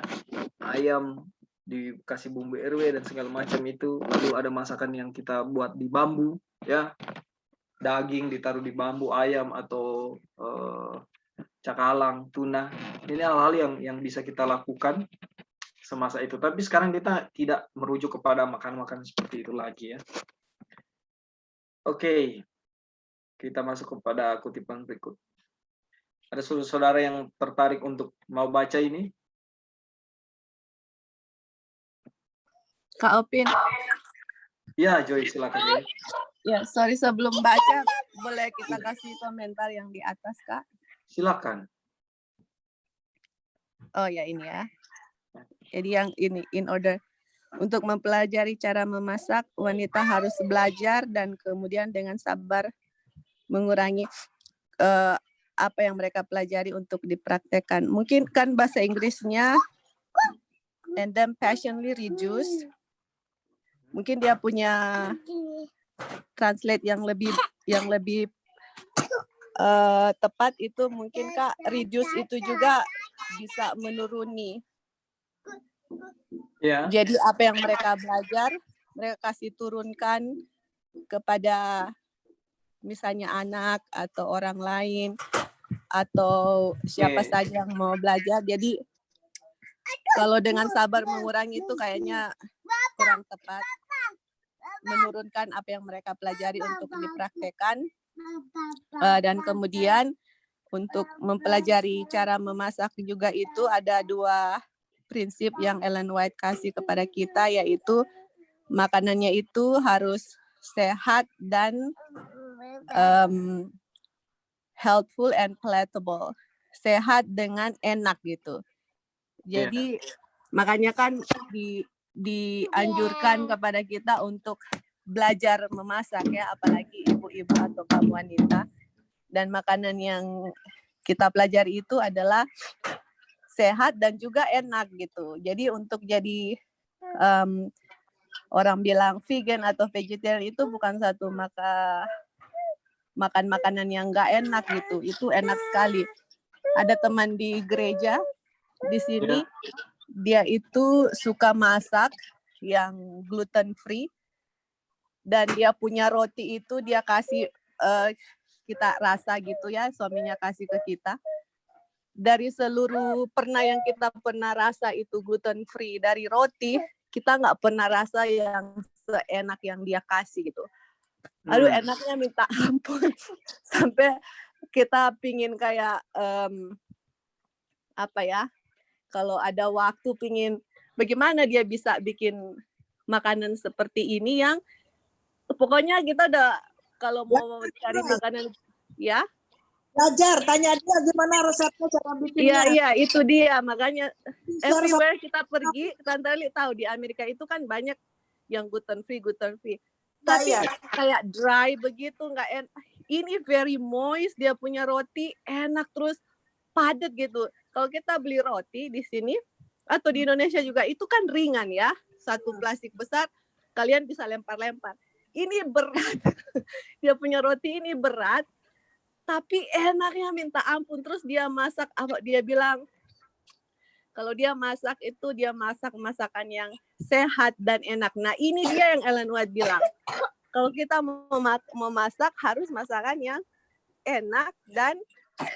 Speaker 1: ayam dikasih bumbu RW dan segala macam itu. Lalu ada masakan yang kita buat di bambu ya, daging ditaruh di bambu, ayam atau cakalang, tuna. Ini hal-hal yang bisa kita lakukan semasa itu. Tapi sekarang kita tidak merujuk kepada makan-makan seperti itu lagi ya. Oke, kita masuk kepada kutipan berikut. Ada saudara yang tertarik untuk mau baca ini?
Speaker 3: Kak Opin.
Speaker 1: Ya, Joy, silakan. Joy.
Speaker 3: Ya, sorry sebelum baca, boleh kita kasih komentar yang di atas, Kak?
Speaker 1: Silakan.
Speaker 3: Oh ya, ini ya. Jadi yang ini, in order. Untuk mempelajari cara memasak, wanita harus belajar dan kemudian dengan sabar mengurangi apa yang mereka pelajari untuk dipraktekkan. Mungkin kan bahasa Inggrisnya and then passionately reduce. Mungkin dia punya translate yang lebih tepat itu mungkin Kak, reduce itu juga bisa menuruni.
Speaker 1: Ya.
Speaker 3: Jadi apa yang mereka belajar, mereka kasih turunkan kepada misalnya anak atau orang lain atau siapa saja yang mau belajar. Jadi kalau dengan sabar mengurangi itu kayaknya kurang tepat. Menurunkan apa yang mereka pelajari untuk dipraktekkan. Dan kemudian untuk mempelajari cara memasak juga itu ada 2 prinsip yang Ellen White kasih kepada kita, yaitu makanannya itu harus sehat dan healthful and palatable. Sehat dengan enak gitu. Jadi makanya kan dianjurkan kepada kita untuk belajar memasak ya, apalagi ibu-ibu atau kaum wanita. Dan makanan yang kita pelajari itu adalah sehat dan juga enak gitu. Jadi untuk jadi orang bilang vegan atau vegetarian itu bukan satu makan makanan yang nggak enak gitu. Itu enak sekali. Ada teman di gereja di sini, dia itu suka masak yang gluten free dan dia punya roti itu dia kasih kita rasa gitu ya, suaminya kasih ke kita. Dari seluruh yang kita pernah rasa itu gluten free dari roti, kita nggak pernah rasa yang seenak yang dia kasih gitu. Aduh, enaknya minta ampun. Sampai kita pingin kayak apa ya, kalau ada waktu pingin bagaimana dia bisa bikin makanan seperti ini yang pokoknya kita udah kalau mau cari makanan ya
Speaker 2: belajar, tanya dia gimana resepnya cara bikinnya.
Speaker 3: Iya, itu dia. Makanya everywhere kita pergi, Tante Li tahu di Amerika itu kan banyak yang gluten free. Tapi kayak dry begitu, nggak enak. Ini very moist, dia punya roti enak terus padat gitu. Kalau kita beli roti di sini atau di Indonesia juga itu kan ringan ya, satu plastik besar kalian bisa lempar-lempar. Ini berat, dia punya roti ini berat, tapi enaknya minta ampun. Terus dia masak apa? Dia bilang kalau dia masak itu dia masak masakan yang sehat dan enak. Nah ini dia yang Ellen White bilang. Kalau kita mau masak harus masakan yang enak dan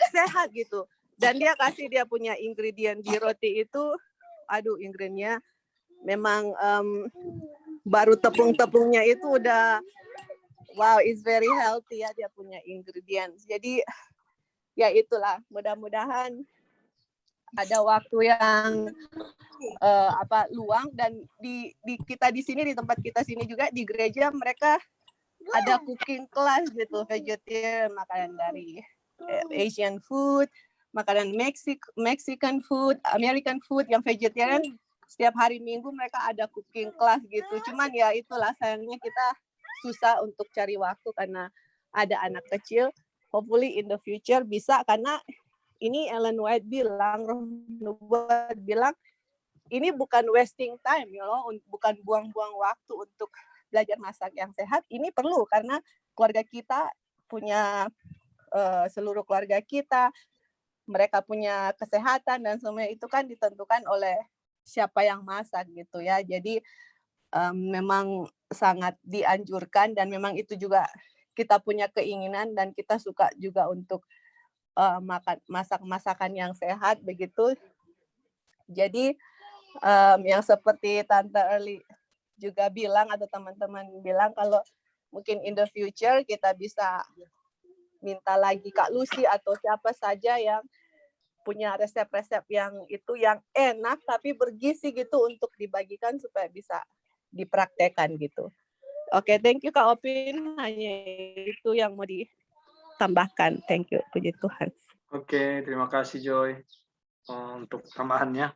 Speaker 3: sehat gitu. Dan dia kasih dia punya ingredient di roti itu, aduh ingredientnya memang baru tepung-tepungnya itu udah wow, it's very healthy ya, dia punya ingredients. Jadi ya itulah, mudah-mudahan ada waktu yang luang dan di kita di sini, di tempat kita sini juga di gereja mereka ada cooking class gitu, vegetarian, makanan dari Asian food, makanan Mexican food, American food, yang vegetarian. Setiap hari Minggu mereka ada cooking class gitu. Cuman ya itulah sayangnya kita susah untuk cari waktu karena ada anak kecil. Hopefully in the future bisa, karena ini Ellen White bilang, Roh Nubuat bilang, ini bukan wasting time, bukan buang-buang waktu untuk belajar masak yang sehat. Ini perlu karena keluarga kita punya seluruh keluarga kita, mereka punya kesehatan dan semuanya itu kan ditentukan oleh siapa yang masak gitu ya. Jadi memang sangat dianjurkan dan memang itu juga kita punya keinginan dan kita suka juga untuk masak masakan yang sehat begitu. Jadi yang seperti Tante Early juga bilang atau teman-teman bilang, kalau mungkin in the future kita bisa minta lagi Kak Lucy atau siapa saja yang punya resep-resep yang enak tapi bergizi gitu untuk dibagikan supaya bisa dipraktekkan gitu. Oke, thank you Kak Opin. Hanya itu yang mau ditambahkan. Thank you, puji Tuhan.
Speaker 1: Oke, terima kasih Joy untuk tambahannya.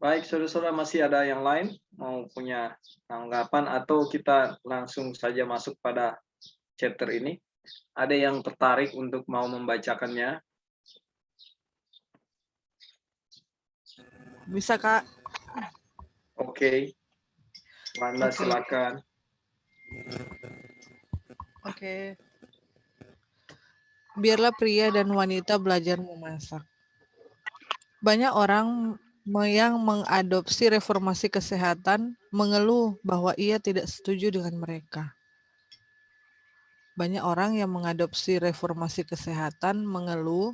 Speaker 1: Baik, saudara-saudara, masih ada yang lain mau punya tanggapan atau kita langsung saja masuk pada chapter ini? Ada yang tertarik untuk mau membacakannya?
Speaker 4: Bisa, Kak.
Speaker 1: Oke. Wanda, silakan.
Speaker 4: Oke. Biarlah pria dan wanita belajar memasak. Banyak orang yang mengadopsi reformasi kesehatan mengeluh bahwa ia tidak setuju dengan mereka. Banyak orang yang mengadopsi reformasi kesehatan mengeluh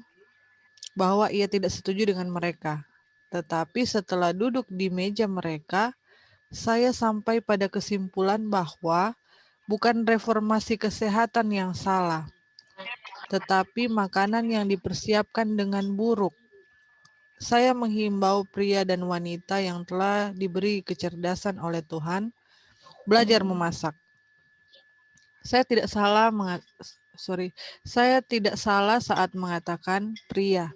Speaker 4: bahwa ia tidak setuju dengan mereka. Tetapi setelah duduk di meja mereka, saya sampai pada kesimpulan bahwa bukan reformasi kesehatan yang salah, tetapi makanan yang dipersiapkan dengan buruk. Saya menghimbau pria dan wanita yang telah diberi kecerdasan oleh Tuhan belajar memasak. Saya tidak salah saat mengatakan pria,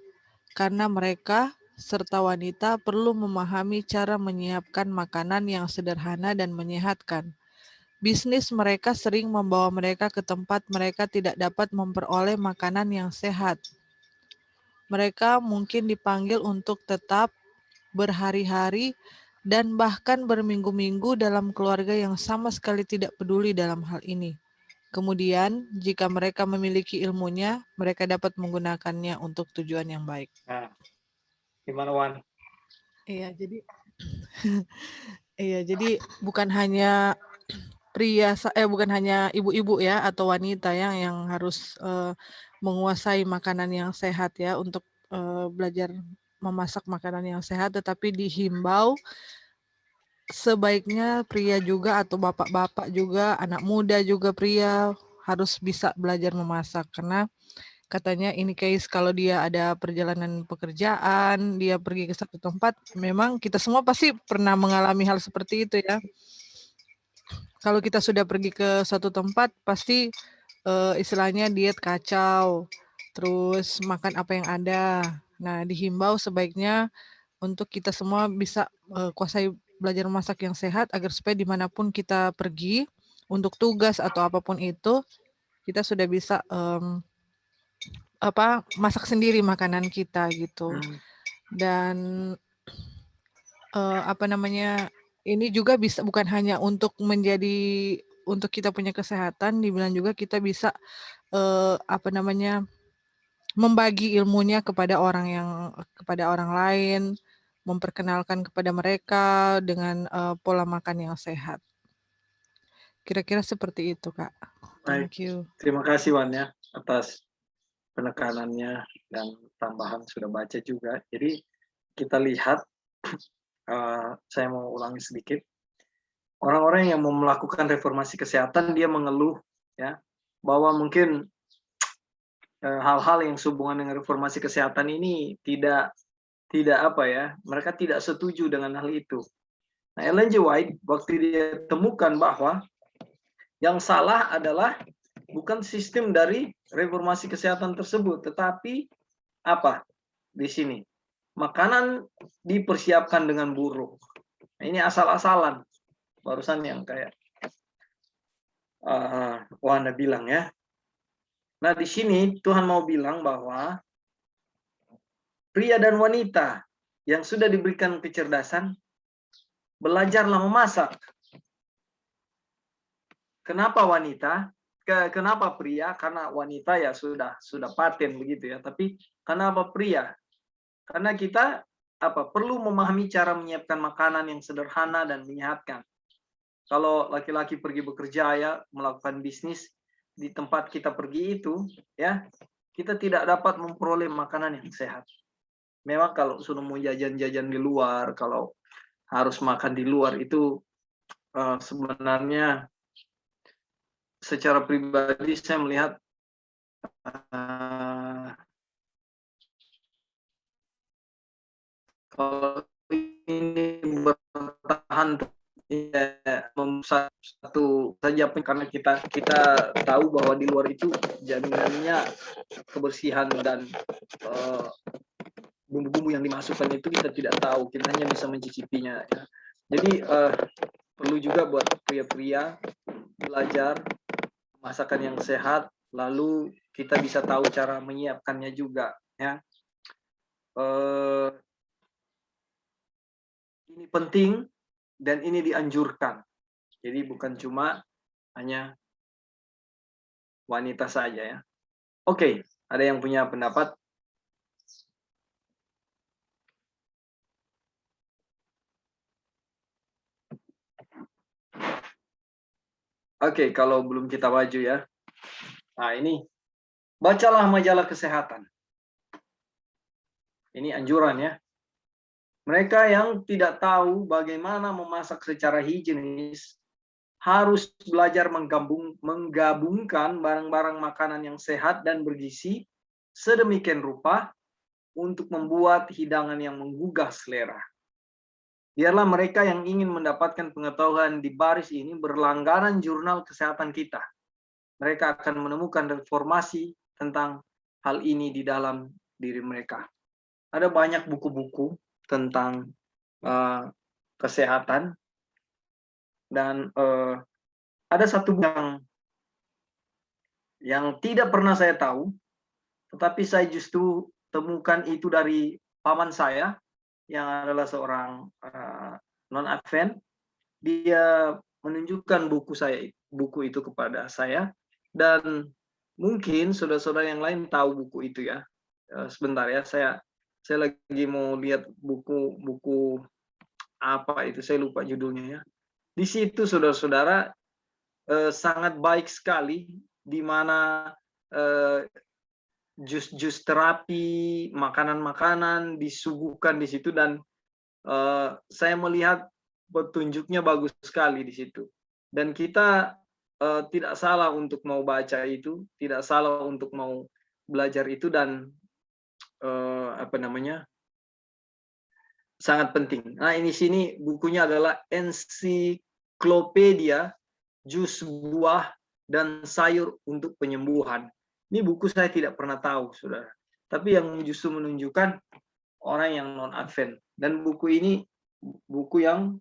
Speaker 4: karena mereka serta wanita perlu memahami cara menyiapkan makanan yang sederhana dan menyehatkan. Bisnis mereka sering membawa mereka ke tempat mereka tidak dapat memperoleh makanan yang sehat. Mereka mungkin dipanggil untuk tetap berhari-hari dan bahkan berminggu-minggu dalam keluarga yang sama sekali tidak peduli dalam hal ini. Kemudian, jika mereka memiliki ilmunya, mereka dapat menggunakannya untuk tujuan yang baik.
Speaker 1: Nah, gimana Wan?
Speaker 4: Iya, jadi bukan hanya bukan hanya ibu-ibu ya atau wanita yang harus menguasai makanan yang sehat ya untuk belajar memasak makanan yang sehat, tetapi dihimbau sebaiknya pria juga atau bapak-bapak juga, anak muda juga pria harus bisa belajar memasak, karena katanya ini case kalau dia ada perjalanan pekerjaan, dia pergi ke satu tempat, memang kita semua pasti pernah mengalami hal seperti itu ya. Kalau kita sudah pergi ke suatu tempat, pasti istilahnya diet kacau, terus makan apa yang ada. Nah, dihimbau sebaiknya untuk kita semua bisa kuasai belajar masak yang sehat agar supaya dimanapun kita pergi untuk tugas atau apapun itu, kita sudah bisa masak sendiri makanan kita gitu. Dan ini juga bisa bukan hanya untuk kita punya kesehatan, dibilang juga kita bisa membagi ilmunya kepada orang lain, memperkenalkan kepada mereka dengan pola makan yang sehat. Kira-kira seperti itu, Kak. Thank you.
Speaker 1: Terima kasih Wan ya atas penekanannya dan tambahan sudah baca juga. Jadi kita lihat, saya mau ulangi sedikit. Orang-orang yang mau melakukan reformasi kesehatan, dia mengeluh ya bahwa mungkin hal-hal yang sehubungan dengan reformasi kesehatan ini tidak mereka tidak setuju dengan hal itu. Nah, Ellen G. White waktu dia temukan bahwa yang salah adalah bukan sistem dari reformasi kesehatan tersebut, tetapi apa di sini? Makanan dipersiapkan dengan buruk. Nah, ini asal-asalan. Barusan yang kayak Wanda bilang ya. Nah, di sini Tuhan mau bilang bahwa pria dan wanita yang sudah diberikan kecerdasan, belajarlah memasak. Kenapa wanita? Kenapa pria? Karena wanita ya sudah paten begitu ya. Tapi kenapa pria? Karena kita perlu memahami cara menyiapkan makanan yang sederhana dan menyehatkan. Kalau laki-laki pergi bekerja ya, melakukan bisnis di tempat kita pergi itu ya, kita tidak dapat memperoleh makanan yang sehat. Memang kalau sudah mau jajan-jajan di luar, kalau harus makan di luar itu sebenarnya secara pribadi saya melihat kalau ini bertahan satu saja karena kita tahu bahwa di luar itu jaminannya kebersihan dan bumbu-bumbu yang dimasukkan itu kita tidak tahu, kita hanya bisa mencicipinya ya. Jadi perlu juga buat pria-pria belajar masakan yang sehat, lalu kita bisa tahu cara menyiapkannya juga ya. Ini penting dan ini dianjurkan. Jadi bukan cuma hanya wanita saja ya. Oke, ada yang punya pendapat? Oke, kalau belum kita maju ya. Nah, ini bacalah majalah kesehatan. Ini anjuran ya. Mereka yang tidak tahu bagaimana memasak secara higienis harus belajar menggabungkan barang-barang makanan yang sehat dan bergizi sedemikian rupa untuk membuat hidangan yang menggugah selera. Biarlah mereka yang ingin mendapatkan pengetahuan di baris ini berlangganan jurnal kesehatan kita. Mereka akan menemukan informasi tentang hal ini di dalam diri mereka. Ada banyak buku-buku tentang kesehatan dan ada satu yang tidak pernah saya tahu, tetapi saya justru temukan itu dari paman saya yang adalah seorang non-Advent. Dia menunjukkan buku itu kepada saya, dan mungkin saudara-saudara yang lain tahu buku itu ya. Sebentar ya, saya lagi mau lihat buku apa itu, saya lupa judulnya ya. Di situ saudara-saudara sangat baik sekali, di mana jus terapi, makanan-makanan disuguhkan di situ, dan saya melihat petunjuknya bagus sekali di situ. Dan kita tidak salah untuk mau baca itu, tidak salah untuk mau belajar itu, dan sangat penting. Nah, ini sini bukunya adalah Ensiklopedia Jus Buah dan Sayur untuk Penyembuhan. Ini buku saya tidak pernah tahu, saudara. Tapi yang justru menunjukkan orang yang non-Advent. Dan buku ini buku yang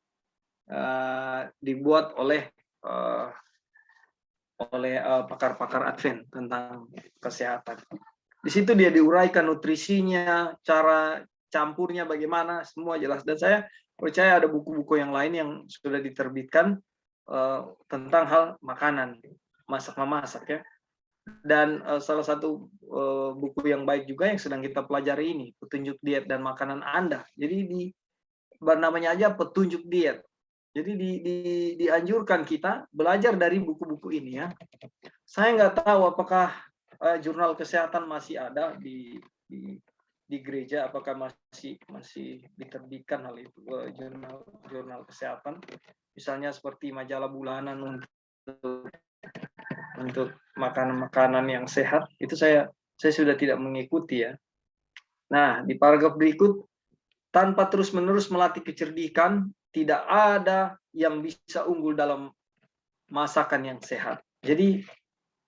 Speaker 1: dibuat oleh pakar-pakar Advent tentang kesehatan. Di situ dia diuraikan nutrisinya, cara campurnya bagaimana, semua jelas. Dan saya percaya ada buku-buku yang lain yang sudah diterbitkan tentang hal makanan, masak-memasak ya. Dan salah satu buku yang baik juga yang sedang kita pelajari ini, Petunjuk Diet dan Makanan Anda. Jadi namanya aja Petunjuk Diet. Jadi dianjurkan kita belajar dari buku-buku ini ya. Saya nggak tahu apakah jurnal kesehatan masih ada di gereja, apakah masih diterbitkan hal itu, jurnal kesehatan, misalnya seperti majalah bulanan untuk makanan-makanan yang sehat. Itu saya sudah tidak mengikuti ya. Nah, di paragraf berikut, tanpa terus-menerus melatih kecerdikan, tidak ada yang bisa unggul dalam masakan yang sehat. Jadi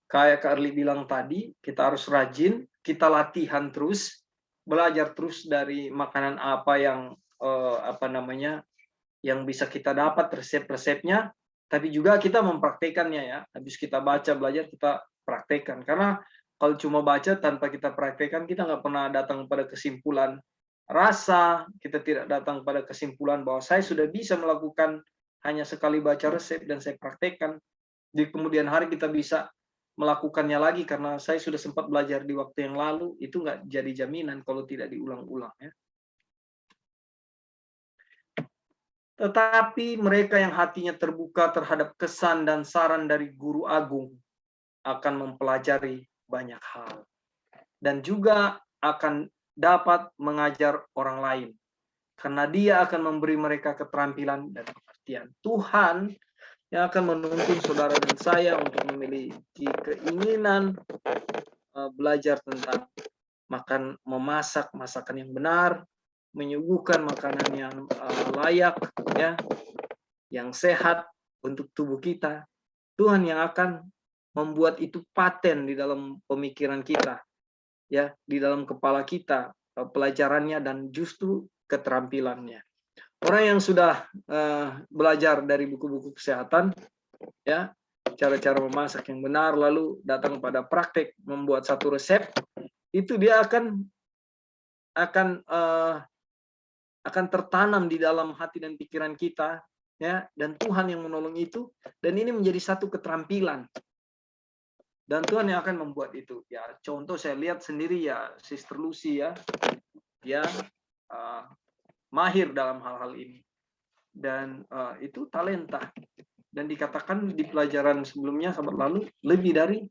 Speaker 1: kayak Kak Arli bilang tadi, kita harus rajin, kita latihan terus, belajar terus dari makanan apa yang yang bisa kita dapat resep-resepnya, tapi juga kita mempraktekannya ya. Habis kita baca, belajar, kita praktekkan. Karena kalau cuma baca tanpa kita praktekkan, kita nggak pernah datang pada kesimpulan rasa, kita tidak datang pada kesimpulan bahwa saya sudah bisa melakukan hanya sekali baca resep dan saya praktekkan. Di kemudian hari kita bisa melakukannya lagi karena saya sudah sempat belajar di waktu yang lalu, itu nggak jadi jaminan kalau tidak diulang-ulang ya. Tetapi mereka yang hatinya terbuka terhadap kesan dan saran dari guru agung akan mempelajari banyak hal dan juga akan dapat mengajar orang lain karena dia akan memberi mereka keterampilan dan pengertian. Tuhan yang akan menuntun saudara dan saya untuk memiliki keinginan belajar tentang memasak masakan yang benar, menyuguhkan makanan yang layak, ya, yang sehat untuk tubuh kita. Tuhan yang akan membuat itu paten di dalam pemikiran kita, ya, di dalam kepala kita, pelajarannya dan justru keterampilannya. Orang yang sudah belajar dari buku-buku kesehatan, ya, cara-cara memasak yang benar, lalu datang pada praktek membuat satu resep, itu dia akan tertanam di dalam hati dan pikiran kita, ya, dan Tuhan yang menolong itu, dan ini menjadi satu keterampilan. Dan Tuhan yang akan membuat itu. Ya, contoh saya lihat sendiri ya, Sister Lucy ya, yang mahir dalam hal-hal ini. Dan itu talenta. Dan dikatakan di pelajaran sebelumnya, sahabat lalu, lebih dari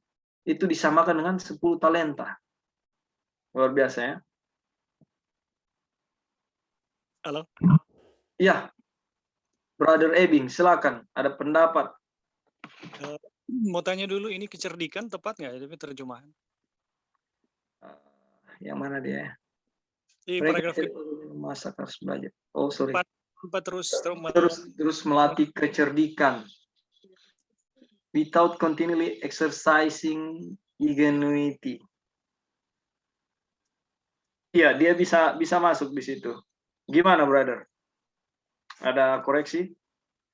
Speaker 1: itu disamakan dengan 10 talenta. Luar biasa ya.
Speaker 5: Halo.
Speaker 1: Ya, Brother Ebing, silakan. Ada pendapat.
Speaker 5: Mau tanya dulu, ini kecerdikan tepat nggak ya terjemahan?
Speaker 1: Yang mana dia?
Speaker 5: Paragraf
Speaker 1: masak harus belajar. Oh, sorry.
Speaker 5: Terus
Speaker 1: melatih kecerdikan. Without continually exercising ingenuity. Iya, dia bisa masuk di situ. Gimana, brother? Ada koreksi?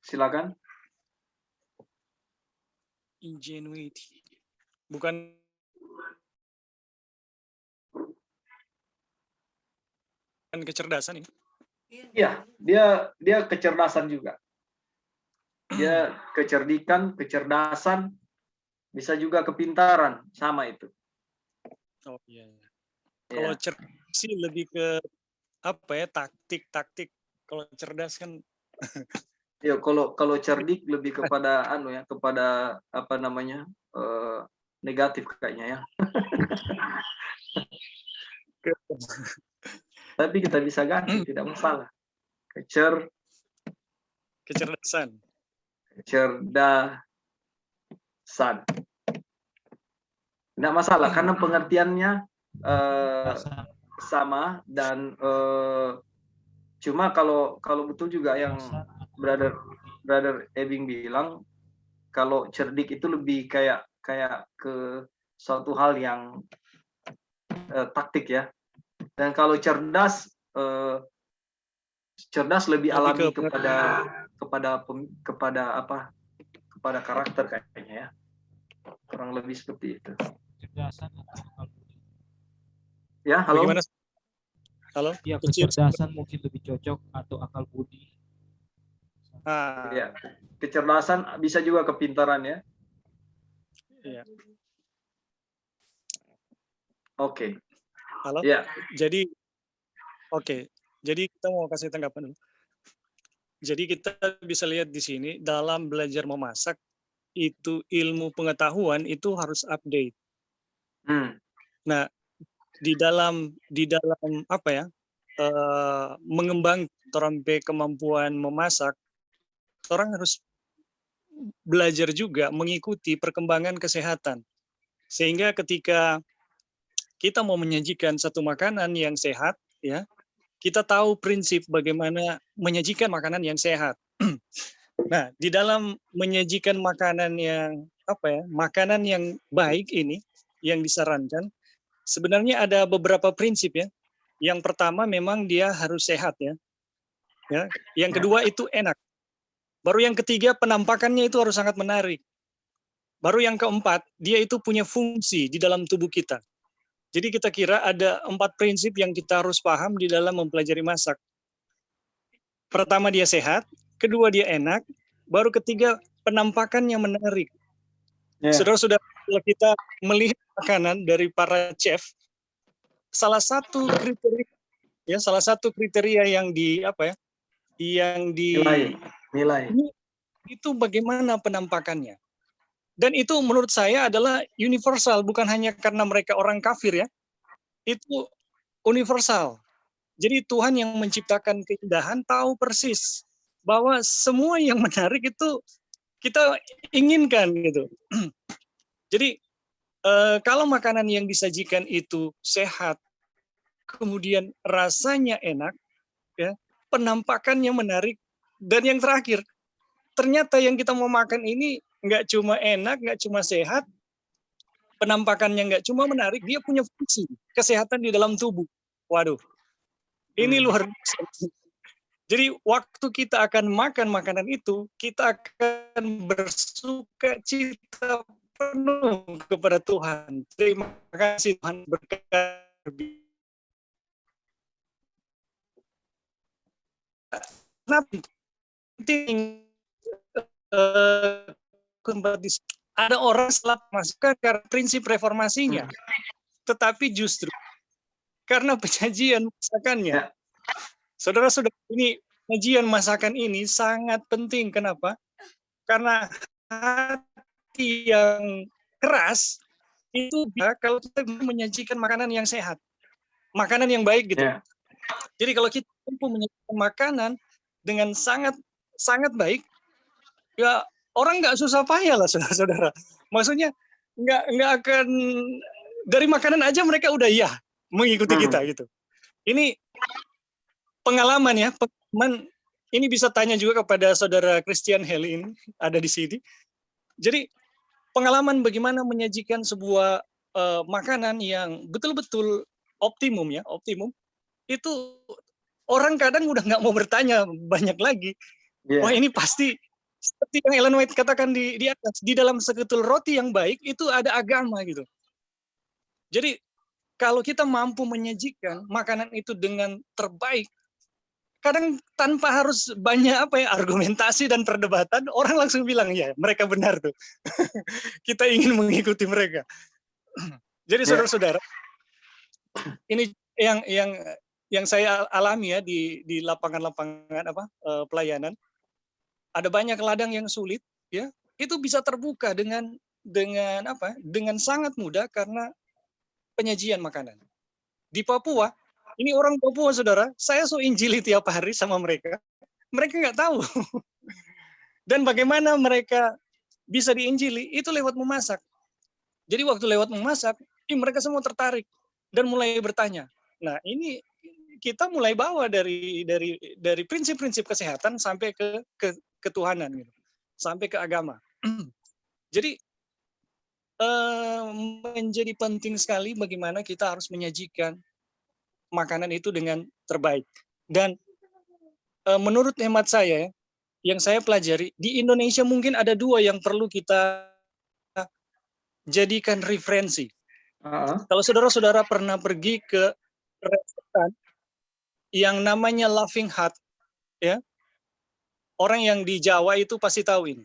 Speaker 1: Silakan.
Speaker 5: Ingenuity. Bukan kecerdasan ini.
Speaker 1: Iya, dia kecerdasan juga. Dia kecerdikan, kecerdasan, bisa juga kepintaran, sama itu.
Speaker 5: Oh iya. Kalau cerdas sih lebih ke apa ya, taktik. Kalau cerdas kan
Speaker 1: ya, kalau cerdik lebih kepada kepada apa namanya? Negatif kayaknya ya. Tapi kita bisa ganti, tidak masalah.
Speaker 5: kecerdasan.
Speaker 1: Tidak masalah karena pengertiannya sama dan cuma kalau betul juga yang brother Ebing bilang, kalau cerdik itu lebih kayak ke suatu hal yang taktik ya. Dan kalau cerdas lebih alami kepada karakter kayaknya ya. Kurang lebih seperti itu.
Speaker 6: Kecerdasan.
Speaker 1: Ya, halo.
Speaker 5: Bagaimana? Halo.
Speaker 6: Ya, kecerdasan mungkin lebih cocok atau akal budi.
Speaker 1: Ya, kecerdasan bisa juga kepintaran ya.
Speaker 5: Iya.
Speaker 1: Oke.
Speaker 5: Halo.
Speaker 1: Ya.
Speaker 5: Jadi kita mau kasih tanggapan dulu. Jadi kita bisa lihat di sini dalam belajar memasak itu ilmu pengetahuan itu harus update. Nah, di dalam apa ya, mengembang terampai kemampuan memasak, orang harus belajar juga mengikuti perkembangan kesehatan. Sehingga ketika kita mau menyajikan satu makanan yang sehat, ya, kita tahu prinsip bagaimana menyajikan makanan yang sehat. Nah, di dalam menyajikan makanan yang makanan yang baik ini yang disarankan, sebenarnya ada beberapa prinsip ya. Yang pertama memang dia harus sehat ya. Yang kedua itu enak. Baru yang ketiga penampakannya itu harus sangat menarik. Baru yang keempat, dia itu punya fungsi di dalam tubuh kita. Jadi kita kira ada 4 prinsip yang kita harus paham di dalam mempelajari masak. Pertama dia sehat, kedua dia enak, baru ketiga penampakannya menarik. Saudara-saudara, kalau kita melihat makanan dari para chef, salah satu kriteria yang
Speaker 1: nilai
Speaker 5: itu bagaimana penampakannya. Dan itu menurut saya adalah universal, bukan hanya karena mereka orang kafir ya. Itu universal. Jadi Tuhan yang menciptakan keindahan tahu persis bahwa semua yang menarik itu kita inginkan gitu. Jadi kalau makanan yang disajikan itu sehat, kemudian rasanya enak, ya, penampakannya menarik, dan yang terakhir, ternyata yang kita mau makan ini nggak cuma enak, nggak cuma sehat, penampakannya nggak cuma menarik, dia punya fungsi kesehatan di dalam tubuh. Waduh, ini luar biasa. Jadi waktu kita akan makan makanan itu, kita akan bersuka cita penuh kepada Tuhan. Terima kasih Tuhan berkati. Penting ada orang setelah masukkan karena prinsip reformasinya, tetapi justru karena penyajian masakannya. Saudara-saudara, ini penyajian masakan ini sangat penting. Kenapa? Karena hati yang keras itu kalau kita menyajikan makanan yang sehat, makanan yang baik gitu. Jadi kalau kita mampu menyajikan makanan dengan sangat baik, ya orang nggak susah payah lah, saudara-saudara. Maksudnya nggak akan dari makanan aja mereka udah ya mengikuti kita gitu. Ini pengalaman ya, ini bisa tanya juga kepada saudara Christian Heli ini ada di sini. Jadi pengalaman bagaimana menyajikan sebuah makanan yang betul-betul optimum itu orang kadang udah nggak mau bertanya banyak lagi. Wah ini pasti seperti yang Ellen White katakan di atas, di dalam seketul roti yang baik itu ada agama gitu. Jadi kalau kita mampu menyajikan makanan itu dengan terbaik, kadang tanpa harus banyak argumentasi dan perdebatan, orang langsung bilang ya mereka benar tuh. Kita ingin mengikuti mereka. Jadi saudara-saudara, ini yang saya alami ya di lapangan-lapangan pelayanan. Ada banyak ladang yang sulit, ya itu bisa terbuka dengan sangat mudah karena penyajian makanan. Di Papua, ini orang Papua saudara, saya injili tiap hari sama mereka nggak tahu. Dan bagaimana mereka bisa diinjili itu lewat memasak. Jadi waktu lewat memasak, mereka semua tertarik dan mulai bertanya. Nah ini kita mulai bawa dari prinsip-prinsip kesehatan sampai ke ketuhanan gitu, sampai ke agama. Jadi menjadi penting sekali bagaimana kita harus menyajikan makanan itu dengan terbaik. Dan menurut hemat saya, yang saya pelajari di Indonesia mungkin ada 2 yang perlu kita jadikan referensi. Kalau saudara-saudara pernah pergi ke restoran yang namanya Laughing Hut, ya. Orang yang di Jawa itu pasti tahu ini.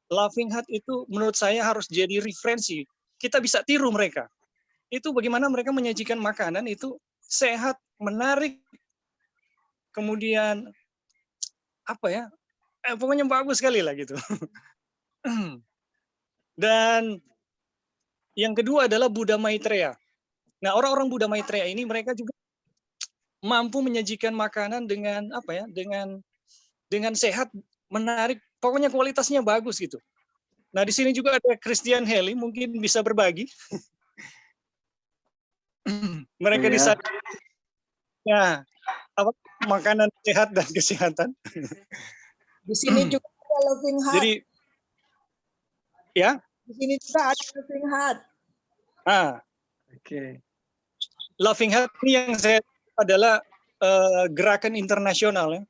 Speaker 5: Laughing Hut itu menurut saya harus jadi referensi. Kita bisa tiru mereka. Itu bagaimana mereka menyajikan makanan itu sehat, menarik, kemudian pokoknya bagus sekali lah gitu. Dan yang kedua adalah Buddha Maitreya. Nah, orang-orang Buddha Maitreya ini mereka juga mampu menyajikan makanan dengan dengan sehat, menarik, pokoknya kualitasnya bagus gitu. Nah, di sini juga ada Christian Heli, mungkin bisa berbagi. Mereka makanan sehat dan kesehatan.
Speaker 2: Di sini juga ada Laughing Hut.
Speaker 5: Jadi, ya.
Speaker 2: Di sini juga ada Laughing Hut.
Speaker 5: Laughing Hut ini yang saya adalah gerakan internasional ya.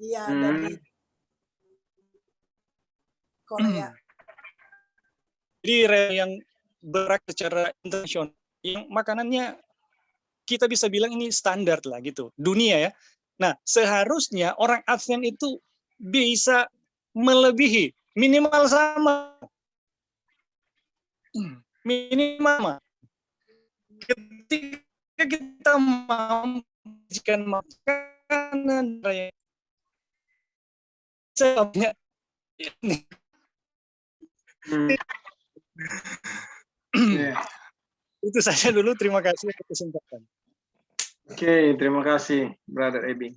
Speaker 2: Iya, dari Korea.
Speaker 5: Jadi yang bergerak secara internasional, yang makanannya kita bisa bilang ini standar lah gitu, dunia ya. Nah, seharusnya orang ASEAN itu bisa melebihi, minimal sama. Minimal. Ketika kita membagikan makanan sebanyak ini. Itu saja dulu, terima kasih atas kesempatan.
Speaker 1: Oke, terima kasih Brother Ebi.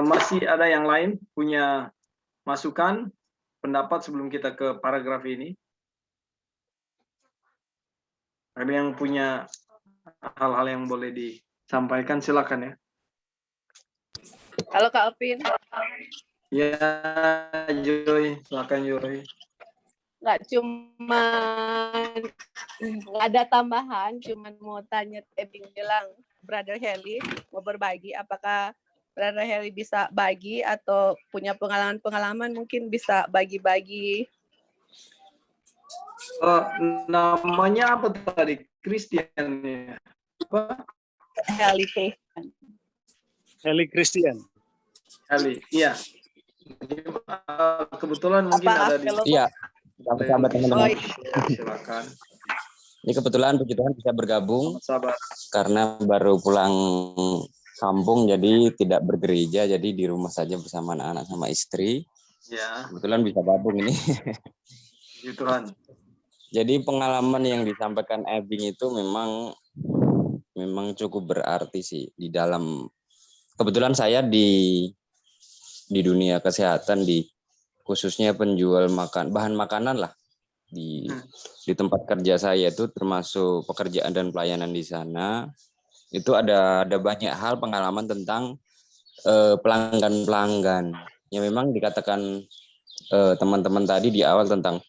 Speaker 1: Masih ada yang lain punya masukan, pendapat sebelum kita ke paragraf ini? Ada yang punya hal-hal yang boleh disampaikan, silakan ya.
Speaker 3: Halo Kak Alvin.
Speaker 1: Ya, Joy, silakan Joy.
Speaker 3: Nggak ada tambahan, cuman mau tanya, Ebing bilang Brother Heli mau berbagi, apakah Brother Heli bisa bagi atau punya pengalaman mungkin bisa bagi-bagi.
Speaker 1: Namanya apa tadi? Christian ya? Apa?
Speaker 3: Heli Christian.
Speaker 5: Heli Christian.
Speaker 1: Heli, iya. Kebetulan mungkin ada di.
Speaker 7: Iya. Sahabat teman-teman.
Speaker 1: Silakan.
Speaker 7: Ini kebetulan puji Tuhan bisa bergabung
Speaker 1: Sahabat.
Speaker 7: karena baru pulang kampung, jadi tidak bergereja, jadi di rumah saja bersama anak-anak sama istri.
Speaker 1: Ya.
Speaker 7: Kebetulan bisa gabung ini.
Speaker 1: Puji Tuhan.
Speaker 7: Jadi pengalaman yang disampaikan Ebing itu memang cukup berarti sih di dalam. Kebetulan saya di dunia kesehatan, khususnya penjual bahan makanan lah di tempat kerja saya itu, termasuk pekerjaan dan pelayanan di sana itu ada banyak hal pengalaman tentang pelanggan yang memang dikatakan teman-teman tadi di awal tentang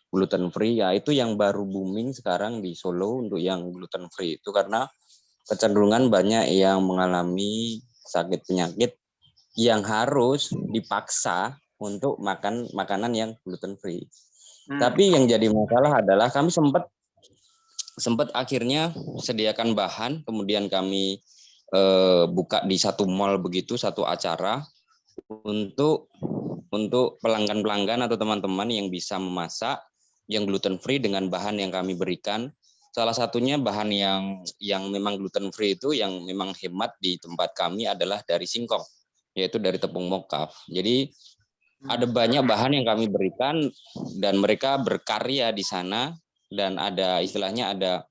Speaker 7: gluten free, ya itu yang baru booming sekarang di Solo untuk yang gluten free itu, karena kecenderungan banyak yang mengalami sakit penyakit yang harus dipaksa untuk makan makanan yang gluten free. Tapi yang jadi masalah adalah kami sempat akhirnya sediakan bahan, kemudian kami buka di satu mall begitu, satu acara untuk pelanggan-pelanggan atau teman-teman yang bisa memasak yang gluten free dengan bahan yang kami berikan. Salah satunya bahan yang memang gluten free itu yang memang hemat di tempat kami adalah dari singkong, yaitu dari tepung mokaf. Jadi ada banyak bahan yang kami berikan dan mereka berkarya di sana, dan ada istilahnya ada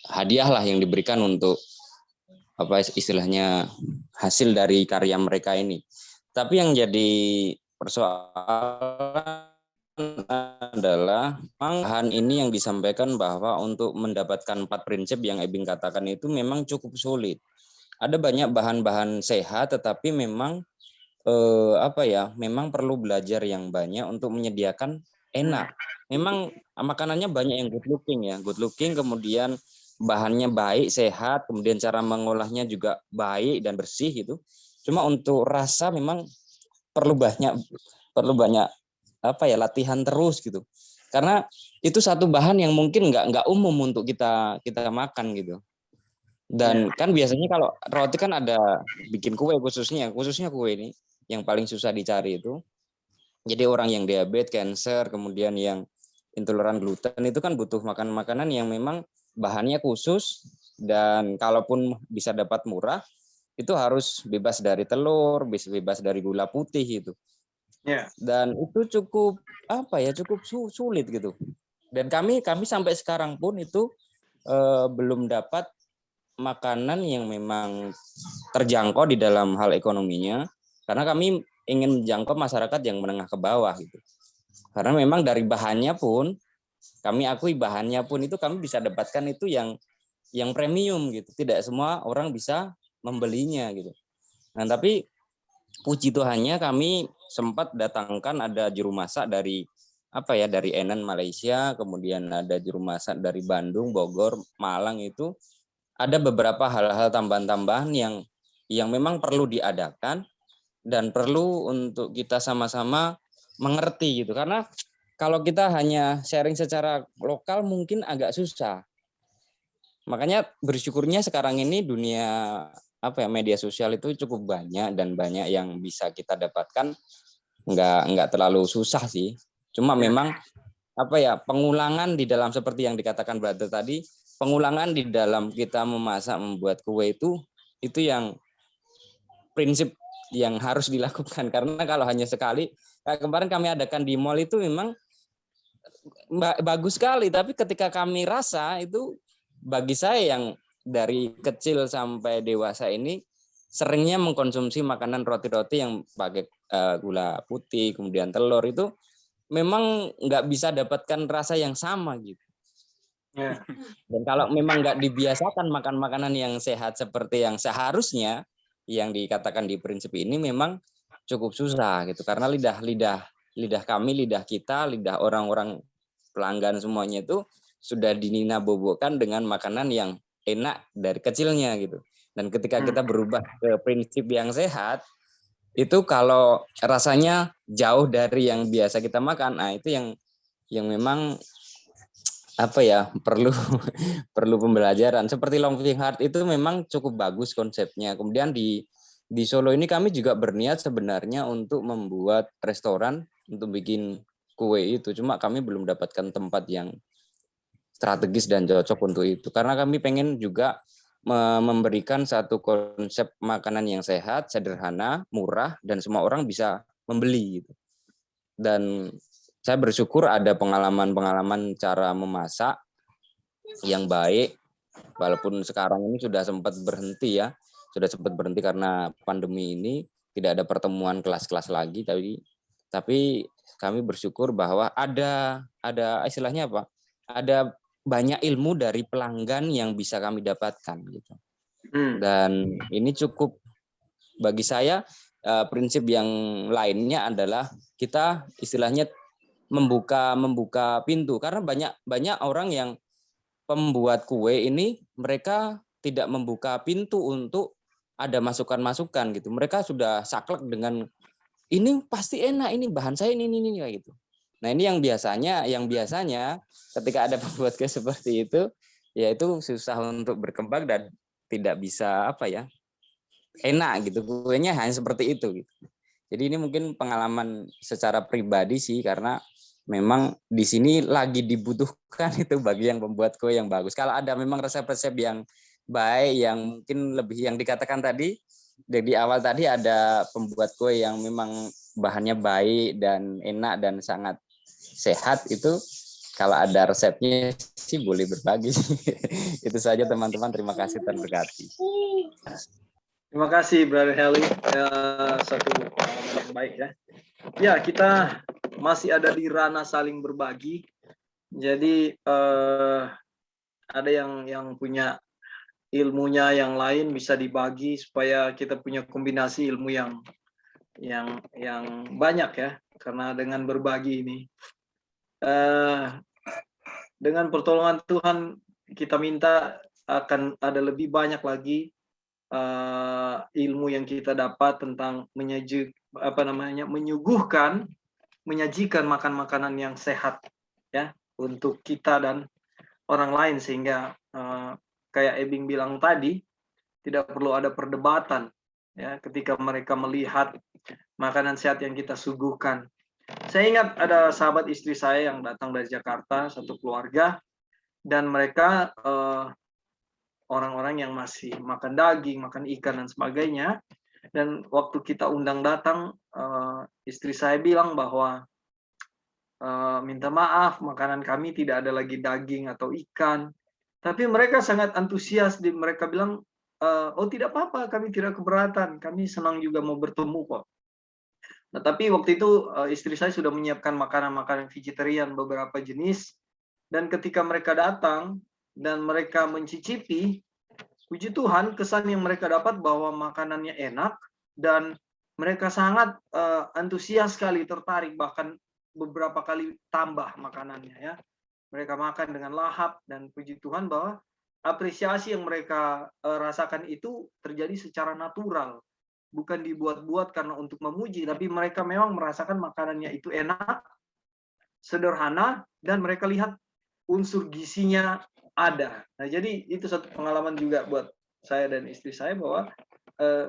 Speaker 7: hadiah lah yang diberikan untuk apa istilahnya hasil dari karya mereka ini. Tapi yang jadi persoalan adalah bahan ini yang disampaikan bahwa untuk mendapatkan 4 prinsip yang Ebing katakan itu memang cukup sulit. Ada banyak bahan-bahan sehat, tetapi memang memang perlu belajar yang banyak untuk menyediakan enak. Memang makanannya banyak yang good looking, kemudian bahannya baik, sehat, kemudian cara mengolahnya juga baik dan bersih gitu. Cuma untuk rasa memang perlu banyak latihan terus gitu. Karena itu satu bahan yang mungkin nggak umum untuk kita makan gitu. Dan kan biasanya kalau roti kan ada bikin kue, khususnya kue ini yang paling susah dicari itu. Jadi orang yang diabetes, cancer, kemudian yang intoleran gluten itu kan butuh makan makanan yang memang bahannya khusus, dan kalaupun bisa dapat murah itu harus bebas dari telur, bebas dari gula putih gitu. Dan itu cukup sulit gitu. Dan kami sampai sekarang pun itu belum dapat makanan yang memang terjangkau di dalam hal ekonominya, karena kami ingin menjangkau masyarakat yang menengah ke bawah gitu. Karena memang dari bahannya pun kami akui itu kami bisa dapatkan itu yang premium gitu. Tidak semua orang bisa membelinya gitu. Nah, tapi puji Tuhannya kami sempat datangkan ada juru masak dari Enan Malaysia, kemudian ada juru masak dari Bandung, Bogor, Malang itu ada beberapa hal-hal tambahan-tambahan yang memang perlu diadakan dan perlu untuk kita sama-sama mengerti gitu. Karena kalau kita hanya sharing secara lokal mungkin agak susah. Makanya bersyukurnya sekarang ini dunia media sosial itu cukup banyak dan banyak yang bisa kita dapatkan, nggak terlalu susah sih. Cuma memang pengulangan di dalam seperti yang dikatakan brother tadi, pengulangan di dalam kita memasak membuat kue itu yang prinsip yang harus dilakukan. Karena kalau hanya sekali, kayak kemarin kami adakan di mall itu memang bagus sekali, tapi ketika kami rasa itu, bagi saya yang dari kecil sampai dewasa ini seringnya mengkonsumsi makanan roti-roti yang pakai gula putih, kemudian telur, itu memang nggak bisa dapatkan rasa yang sama gitu. Dan kalau memang nggak dibiasakan makan makanan yang sehat seperti yang seharusnya, yang dikatakan di prinsip ini memang cukup susah gitu. Karena lidah kami, lidah kita, lidah orang-orang pelanggan semuanya itu sudah dinina-bobokkan dengan makanan yang enak dari kecilnya gitu. Dan ketika kita berubah ke prinsip yang sehat, itu kalau rasanya jauh dari yang biasa kita makan, nah itu yang memang perlu pembelajaran. Seperti Laughing Heart itu memang cukup bagus konsepnya. Kemudian di Solo ini kami juga berniat sebenarnya untuk membuat restoran untuk bikin kue itu. Cuma kami belum dapatkan tempat yang strategis dan cocok untuk itu. Karena kami pengen juga memberikan satu konsep makanan yang sehat, sederhana, murah, dan semua orang bisa membeli gitu. Dan saya bersyukur ada pengalaman-pengalaman cara memasak yang baik, walaupun sekarang ini sudah sempat berhenti karena pandemi ini, tidak ada pertemuan kelas-kelas lagi, tapi kami bersyukur bahwa ada istilahnya ada banyak ilmu dari pelanggan yang bisa kami dapatkan gitu. Dan ini cukup bagi saya. Prinsip yang lainnya adalah kita istilahnya membuka pintu, karena banyak orang yang pembuat kue ini mereka tidak membuka pintu untuk ada masukan-masukan gitu. Mereka sudah saklek dengan ini pasti enak, ini bahan saya ini kayak gitu. Nah, ini yang biasanya ketika ada pembuat kue seperti itu, ya itu susah untuk berkembang dan tidak bisa enak gitu, kuenya hanya seperti itu gitu. Jadi ini mungkin pengalaman secara pribadi sih, karena memang di sini lagi dibutuhkan itu bagi yang membuat kue yang bagus. Kalau ada memang resep-resep yang baik, yang mungkin lebih yang dikatakan tadi di awal tadi, ada pembuat kue yang memang bahannya baik dan enak dan sangat sehat, itu kalau ada resepnya sih boleh berbagi. Itu saja teman-teman, terima kasih, terberkati.
Speaker 1: Terima kasih Brother Heli, satu pengalaman yang baik ya. Ya, kita masih ada di ranah saling berbagi. Jadi ada yang punya ilmunya yang lain bisa dibagi supaya kita punya kombinasi ilmu yang banyak ya. Karena dengan berbagi ini, dengan pertolongan Tuhan, kita minta akan ada lebih banyak lagi ilmu yang kita dapat tentang menyajikan makan-makanan yang sehat ya untuk kita dan orang lain, sehingga kayak Ebing bilang tadi, tidak perlu ada perdebatan ya ketika mereka melihat makanan sehat yang kita suguhkan. Saya ingat ada sahabat istri saya yang datang dari Jakarta, satu keluarga, dan mereka orang-orang yang masih makan daging, makan ikan dan sebagainya. Dan waktu kita undang datang, istri saya bilang bahwa minta maaf, makanan kami tidak ada lagi daging atau ikan. Tapi mereka sangat antusias. Mereka bilang, oh tidak apa-apa, kami tidak keberatan, kami senang juga mau bertemu kok. Nah, tapi waktu itu istri saya sudah menyiapkan makanan-makanan vegetarian beberapa jenis. Dan ketika mereka datang dan mereka mencicipi, puji Tuhan, kesan yang mereka dapat bahwa makanannya enak dan mereka sangat antusias sekali, tertarik, bahkan beberapa kali tambah makanannya ya. Mereka makan dengan lahap, dan puji Tuhan bahwa apresiasi yang mereka rasakan itu terjadi secara natural, bukan dibuat-buat karena untuk memuji, tapi mereka memang merasakan makanannya itu enak, sederhana, dan mereka lihat unsur gizinya ada. Nah, jadi itu satu pengalaman juga buat saya dan istri saya bahwa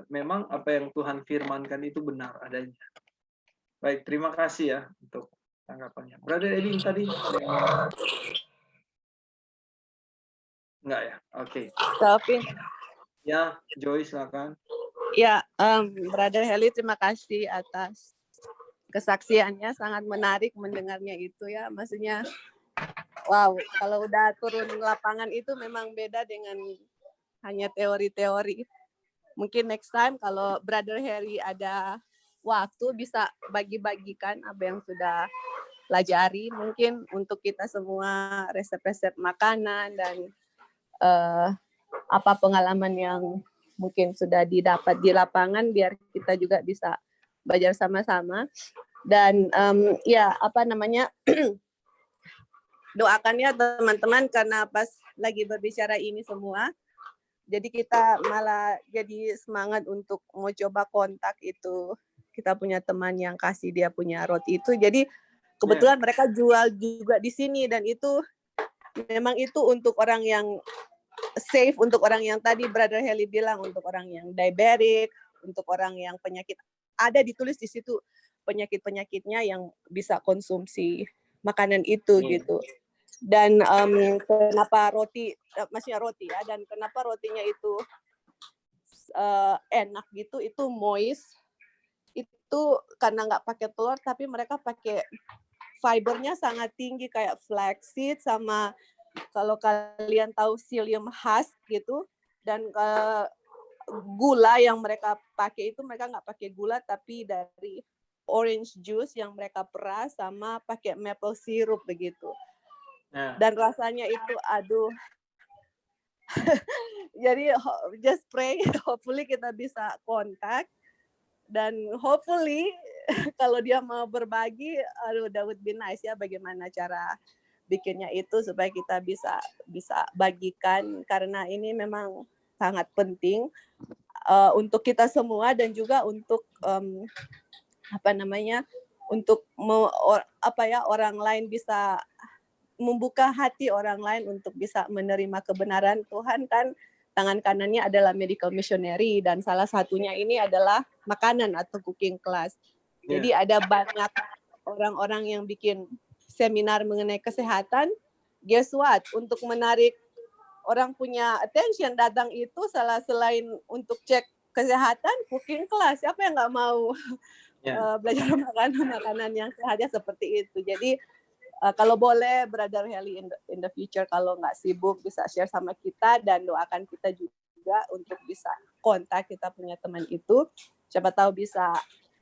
Speaker 1: memang apa yang Tuhan firmankan itu benar adanya. Baik, terima kasih ya untuk tanggapannya. Brother Edin tadi ada yang mau? Enggak ya? Oke.
Speaker 3: Tapi
Speaker 1: Ya, Joy silakan.
Speaker 3: ya, Brother Heli, terima kasih atas kesaksiannya, sangat menarik mendengarnya itu ya. Maksudnya, wow, kalau udah turun lapangan itu memang beda dengan hanya teori-teori. Mungkin next time kalau Brother Harry ada waktu bisa bagi-bagikan apa yang sudah pelajari, mungkin untuk kita semua resep-resep makanan dan apa pengalaman yang mungkin sudah didapat di lapangan, biar kita juga bisa belajar sama-sama. Dan ya apa namanya, doakan ya teman-teman, karena pas lagi berbicara ini semua, jadi kita malah jadi semangat untuk mau coba kontak itu. Kita punya teman yang kasih dia punya roti itu, jadi kebetulan mereka jual juga di sini, dan itu memang itu untuk orang yang safe, untuk orang yang tadi Brother Heli bilang, untuk orang yang diabetic, untuk orang yang penyakit, ada ditulis di situ penyakit-penyakitnya yang bisa konsumsi makanan itu gitu. Dan kenapa roti, maksudnya roti ya, dan kenapa rotinya itu enak gitu, itu moist, itu karena nggak pakai telur, tapi mereka pakai fibernya sangat tinggi kayak flaxseed, sama kalau kalian tahu psyllium husk gitu, dan gula yang mereka pakai itu, mereka nggak pakai gula tapi dari orange juice yang mereka peras sama pakai maple syrup begitu. Dan rasanya itu aduh. Jadi just pray, hopefully kita bisa kontak, dan hopefully kalau dia mau berbagi, aduh that would be nice ya, bagaimana cara bikinnya itu supaya kita bisa bagikan, karena ini memang sangat penting untuk kita semua, dan juga untuk apa namanya, untuk orang lain bisa membuka hati orang lain untuk bisa menerima kebenaran Tuhan. Kan tangan kanannya adalah medical missionary, dan salah satunya ini adalah makanan atau cooking class. Jadi ada banyak orang-orang yang bikin seminar mengenai kesehatan. Guess what? Untuk menarik orang punya attention datang itu, selain untuk cek kesehatan, cooking class. Siapa yang nggak mau belajar makanan yang sehatnya seperti itu? Jadi kalau boleh Brother Heli in the future, kalau nggak sibuk bisa share sama kita, dan doakan kita juga untuk bisa kontak kita punya teman itu. Siapa tahu bisa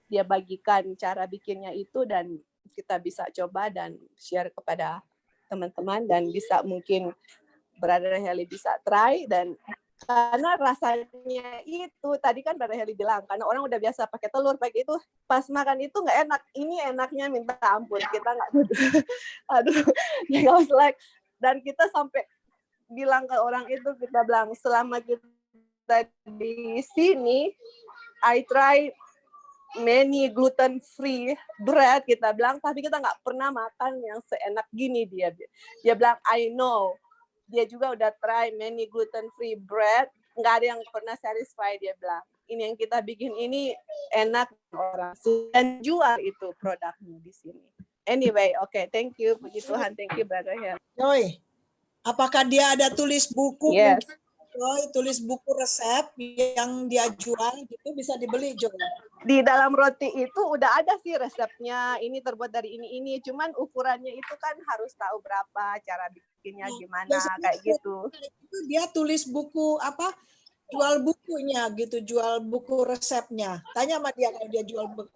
Speaker 3: dia bagikan cara bikinnya itu, dan kita bisa coba dan share kepada teman-teman, dan bisa mungkin Brother Heli bisa try. Dan karena rasanya itu tadi kan Brother Heli bilang, karena orang udah biasa pakai telur, pakai itu, pas makan itu nggak enak. Ini enaknya minta ampun, kita nggak aduh, I was like, dan kita sampai bilang ke orang itu, kita bilang selama kita di sini, I try many gluten free bread, kita bilang, tapi kita nggak pernah makan yang seenak gini. Dia bilang I know. Dia juga udah try many gluten-free bread, nggak ada yang pernah satisfy. Dia bilang, ini yang kita bikin ini enak, orang dan jual itu produknya di sini. Anyway, okay, thank you, puji Tuhan, thank you Brother Heli.
Speaker 2: Joy, apakah dia ada tulis buku?
Speaker 3: Yes.
Speaker 2: Joy, tulis buku resep yang dia jual, gitu bisa dibeli, Joy.
Speaker 3: Di dalam roti itu udah ada sih resepnya, ini terbuat dari ini, cuman ukurannya itu kan harus tahu berapa, cara bikinnya gimana, kayak gitu.
Speaker 2: Itu dia tulis buku apa? Jual bukunya gitu, jual buku resepnya. Tanya sama dia kalau dia jual buku.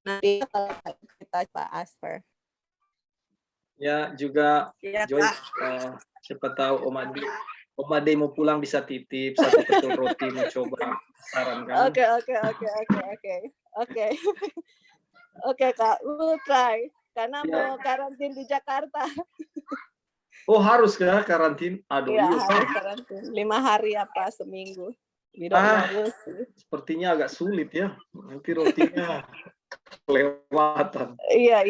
Speaker 3: Nanti kalau kita bahas first.
Speaker 1: Ya, juga
Speaker 3: Ya,
Speaker 1: Joy, siapa tahu Om Ade mau pulang bisa titip satu ketul roti, mau coba, sarankan.
Speaker 3: Oke, Kak, we'll try. karena
Speaker 1: Ya.
Speaker 3: mau karantin di Jakarta.
Speaker 1: Oh, harus ya karantin? Aduh,
Speaker 3: Iya,
Speaker 1: iya,
Speaker 3: harus
Speaker 1: Pak.
Speaker 3: karantin 5 hari apa seminggu. We don't
Speaker 1: Ah,
Speaker 3: know, we'll see.
Speaker 1: sepertinya agak sulit ya. Nanti rotinya kelewatan.
Speaker 3: Iya.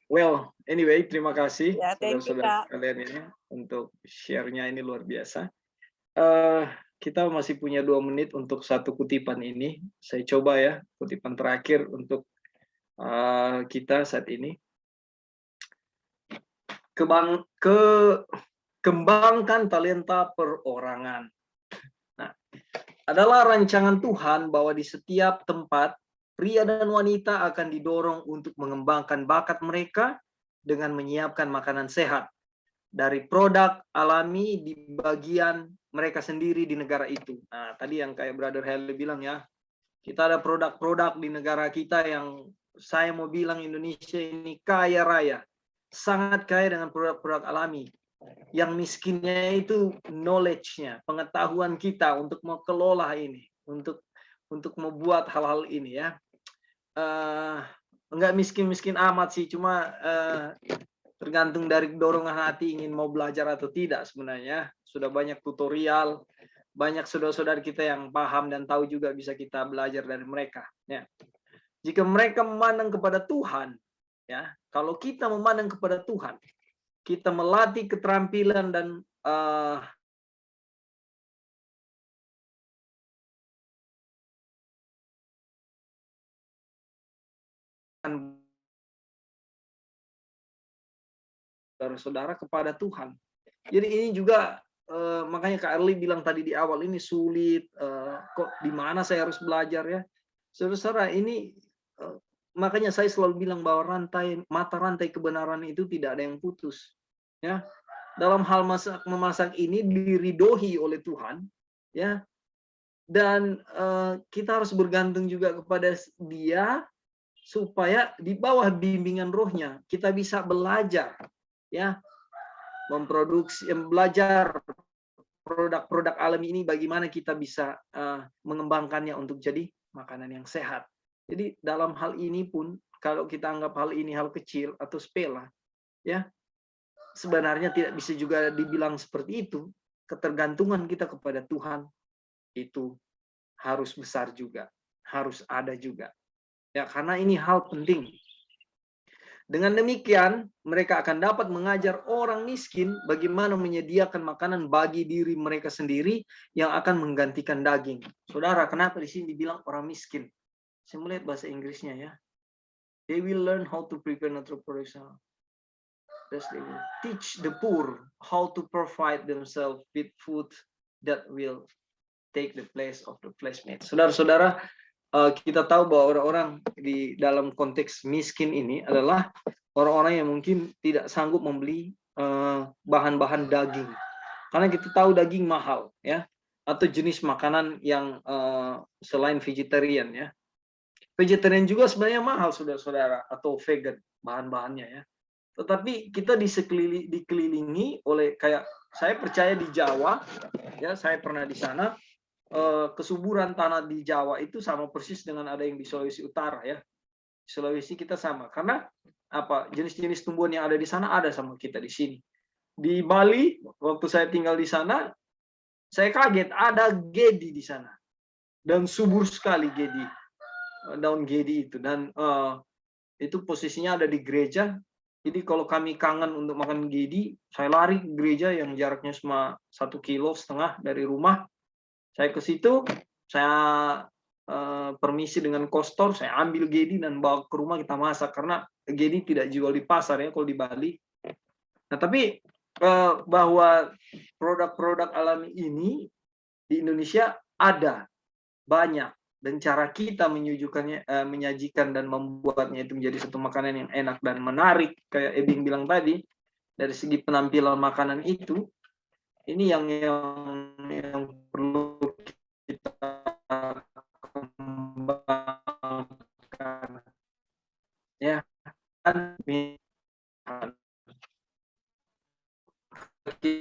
Speaker 1: Well, anyway, terima kasih
Speaker 3: Ya, thank you,
Speaker 1: saudara-saudara
Speaker 3: Kak.
Speaker 1: kalian ini untuk share-nya, ini luar biasa. Kita masih punya 2 menit untuk satu kutipan ini. Saya coba ya, kutipan terakhir untuk kita saat ini. Kembangkan talenta perorangan. Nah, adalah rancangan Tuhan bahwa di setiap tempat pria dan wanita akan didorong untuk mengembangkan bakat mereka dengan menyiapkan makanan sehat dari produk alami di bagian mereka sendiri di negara itu. Nah, tadi yang kayak Brother Helle bilang ya, kita ada produk-produk di negara kita yang saya mau bilang Indonesia ini kaya raya, sangat kaya dengan produk-produk alami. Yang miskinnya itu knowledge-nya, pengetahuan kita untuk mengelola ini, untuk membuat hal-hal ini ya. Enggak miskin-miskin amat sih, cuma tergantung dari dorongan hati ingin mau belajar atau tidak sebenarnya. Sudah banyak tutorial, banyak saudara-saudara kita yang paham dan tahu juga bisa kita belajar dari mereka. Ya. Jika mereka memandang kepada Tuhan, ya, kalau kita memandang kepada Tuhan, kita melatih keterampilan dan saudara-saudara kepada Tuhan. Jadi ini juga makanya Kak Erli bilang tadi di awal ini sulit, kok di mana saya harus belajar ya. Saudara-saudara, ini makanya saya selalu bilang bahwa mata rantai kebenaran itu tidak ada yang putus. Ya. Dalam hal memasak ini diridhoi oleh Tuhan, ya. Dan kita harus bergantung juga kepada Dia supaya di bawah bimbingan rohnya kita bisa belajar, ya, belajar produk-produk alami ini, bagaimana kita bisa mengembangkannya untuk jadi makanan yang sehat. Jadi dalam hal ini pun, kalau kita anggap hal ini hal kecil atau sepele, ya, sebenarnya tidak bisa juga dibilang seperti itu. Ketergantungan kita kepada Tuhan itu harus besar juga, harus ada juga. Ya, karena ini hal penting. Dengan demikian, mereka akan dapat mengajar orang miskin bagaimana menyediakan makanan bagi diri mereka sendiri yang akan menggantikan daging. Saudara, kenapa di sini dibilang orang miskin? Saya melihat bahasa Inggrisnya ya. They will learn how to prepare natural products. They will teach the poor how to provide themselves with food that will take the place of the flesh meat. Saudara-saudara, kita tahu bahwa orang-orang di dalam konteks miskin ini adalah orang-orang yang mungkin tidak sanggup membeli bahan-bahan daging, karena kita tahu daging mahal ya, atau jenis makanan yang selain vegetarian ya. Vegetarian juga sebenarnya mahal saudara-saudara, atau vegan bahan-bahannya ya. Tetapi kita dikelilingi oleh, kayak saya percaya di Jawa ya, saya pernah di sana. Kesuburan tanah di Jawa itu sama persis dengan ada yang di Sulawesi Utara ya. Di Sulawesi kita sama, karena apa, jenis-jenis tumbuhan yang ada di sana ada sama kita di sini. Di Bali waktu saya tinggal di sana, saya kaget ada gedi di sana dan subur sekali gedi, daun gedi itu, dan itu posisinya ada di gereja. Jadi kalau kami kangen untuk makan gedi, saya lari ke gereja yang jaraknya cuma 1,5 kilo dari rumah. Saya ke situ, saya permisi dengan kostor, saya ambil gedi dan bawa ke rumah, kita masak, karena gedi tidak jual di pasar ya kalau di Bali. Nah, tapi bahwa produk-produk alami ini di Indonesia ada banyak, dan cara kita menyajikan dan membuatnya itu menjadi satu makanan yang enak dan menarik, kayak Ebing bilang tadi, dari segi penampilan makanan itu, ini yang perlu kita kembangkan ya, kan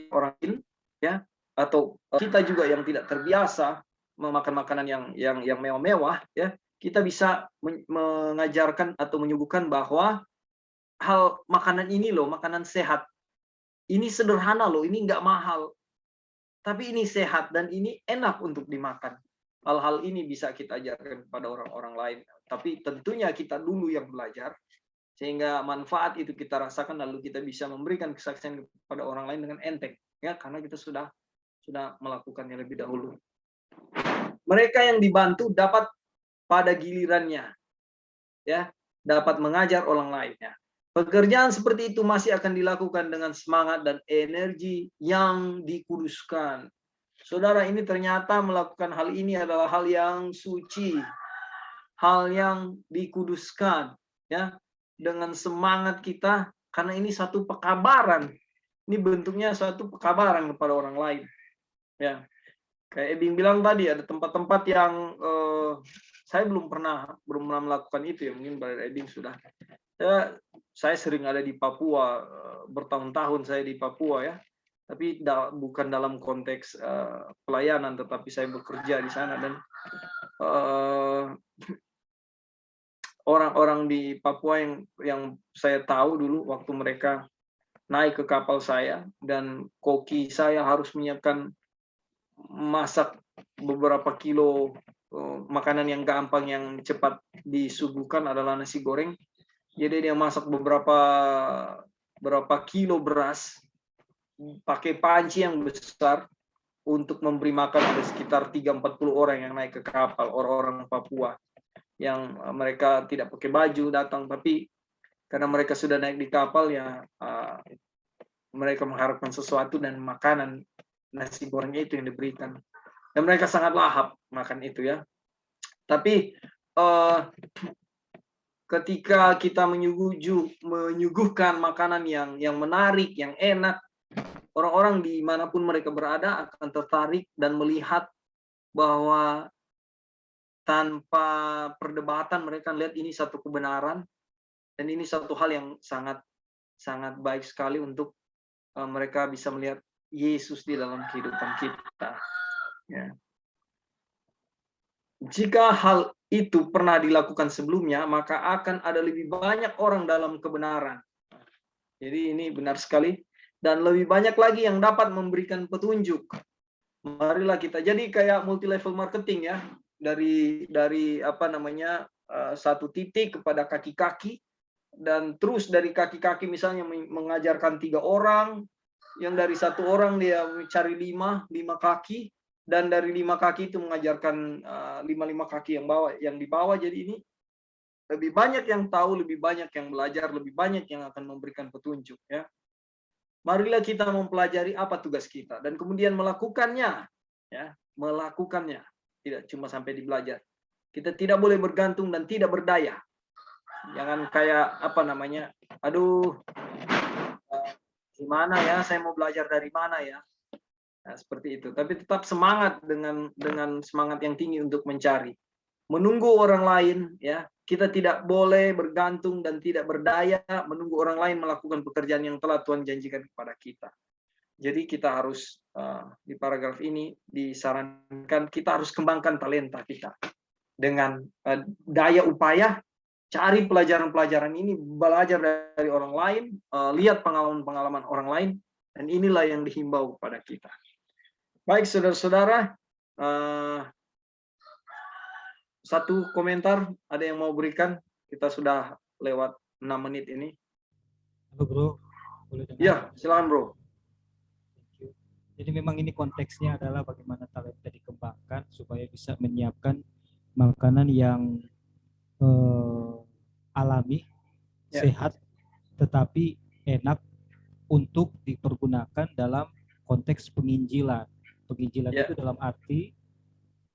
Speaker 1: orang lain ya, atau kita juga yang tidak terbiasa memakan makanan yang mewah-mewah ya, kita bisa mengajarkan atau menyuguhkan bahwa hal makanan ini loh, makanan sehat. Ini sederhana loh, ini nggak mahal. Tapi ini sehat dan ini enak untuk dimakan. Hal-hal ini bisa kita ajarkan kepada orang-orang lain. Tapi tentunya kita dulu yang belajar, sehingga manfaat itu kita rasakan, lalu kita bisa memberikan kesaksian kepada orang lain dengan enteng. Ya, karena kita sudah melakukannya lebih dahulu. Mereka yang dibantu dapat pada gilirannya, ya, dapat mengajar orang lainnya. Pekerjaan seperti itu masih akan dilakukan dengan semangat dan energi yang dikuduskan. Saudara, ini ternyata melakukan hal ini adalah hal yang suci, hal yang dikuduskan, ya, dengan semangat kita, karena ini satu pekabaran. Ini bentuknya satu pekabaran kepada orang lain. Ya, kayak Ebing bilang tadi, ada tempat-tempat yang saya belum pernah melakukan itu ya, mungkin Brother Ebing sudah. Saya sering ada di Papua, bertahun-tahun saya di Papua ya, tapi bukan dalam konteks pelayanan, tetapi saya bekerja di sana, dan orang-orang di Papua yang saya tahu dulu waktu mereka naik ke kapal saya, dan koki saya harus menyiapkan masak beberapa kilo makanan yang gampang, yang cepat disuguhkan adalah nasi goreng. Jadi dia masak berapa kilo beras, pakai panci yang besar untuk memberi makan ada sekitar 30-40 orang yang naik ke kapal, orang-orang Papua yang mereka tidak pakai baju datang, tapi karena mereka sudah naik di kapal ya, mereka mengharapkan sesuatu, dan makanan nasi gorengnya itu yang diberikan, dan mereka sangat lahap makan itu ya. Tapi ketika kita menyuguhkan makanan yang menarik, yang enak, orang-orang dimanapun mereka berada akan tertarik dan melihat bahwa tanpa perdebatan mereka lihat ini satu kebenaran, dan ini satu hal yang sangat sangat baik sekali untuk mereka bisa melihat Yesus di dalam kehidupan kita. Ya. Jika hal itu pernah dilakukan sebelumnya, maka akan ada lebih banyak orang dalam kebenaran. Jadi ini benar sekali, dan lebih banyak lagi yang dapat memberikan petunjuk. Marilah kita jadi kayak multi level marketing ya, dari satu titik kepada kaki-kaki, dan terus dari kaki-kaki misalnya mengajarkan 3 orang, yang dari 1 orang dia mencari 5 kaki, dan dari 5 kaki itu mengajarkan 5 kaki yang di bawah. Jadi ini lebih banyak yang tahu, lebih banyak yang belajar, lebih banyak yang akan memberikan petunjuk ya. Marilah kita mempelajari apa tugas kita dan kemudian melakukannya ya, melakukannya. Tidak cuma sampai di belajar. Kita tidak boleh bergantung dan tidak berdaya. Jangan kayak aduh, gimana ya, saya mau belajar dari mana ya. Nah, seperti itu. Tapi tetap semangat dengan semangat yang tinggi untuk mencari. Menunggu orang lain ya. Kita tidak boleh bergantung dan tidak berdaya menunggu orang lain melakukan pekerjaan yang telah Tuhan janjikan kepada kita. Jadi kita harus di paragraf ini disarankan kita harus kembangkan talenta kita. Dengan daya upaya, cari pelajaran-pelajaran ini, belajar dari orang lain, lihat pengalaman-pengalaman orang lain, dan inilah yang dihimbau kepada kita. Baik, saudara-saudara, satu komentar ada yang mau berikan? Kita sudah lewat 6 menit ini.
Speaker 6: Halo bro, boleh dengar?
Speaker 1: Ya, silakan bro.
Speaker 6: Jadi memang ini konteksnya adalah bagaimana talenta dikembangkan supaya bisa menyiapkan makanan yang alami, sehat, tetapi enak untuk dipergunakan dalam konteks penginjilan. Penginjilan itu dalam arti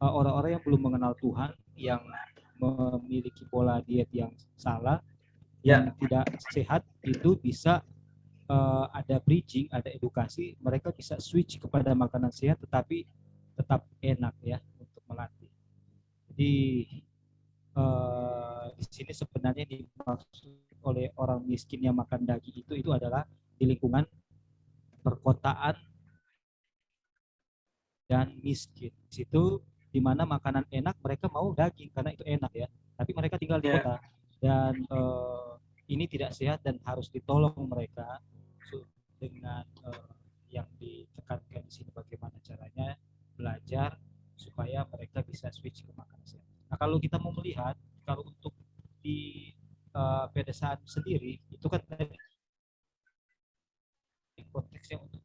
Speaker 6: orang-orang yang belum mengenal Tuhan, yang memiliki pola diet yang salah, yang tidak sehat, itu bisa ada bridging, ada edukasi, mereka bisa switch kepada makanan sehat tetapi tetap enak ya untuk melatih. Jadi di sini sebenarnya dimaksud oleh orang miskin yang makan daging itu adalah di lingkungan perkotaan dan miskin. Di situ di mana makanan enak mereka mau daging karena itu enak ya. Tapi mereka tinggal di kota dan ini tidak sehat dan harus ditolong mereka dengan yang ditekankan di sini bagaimana caranya belajar supaya mereka bisa switch ke makanan sehat. Nah, kalau kita mau melihat kalau untuk di pedesaan sendiri itu kan konteksnya untuk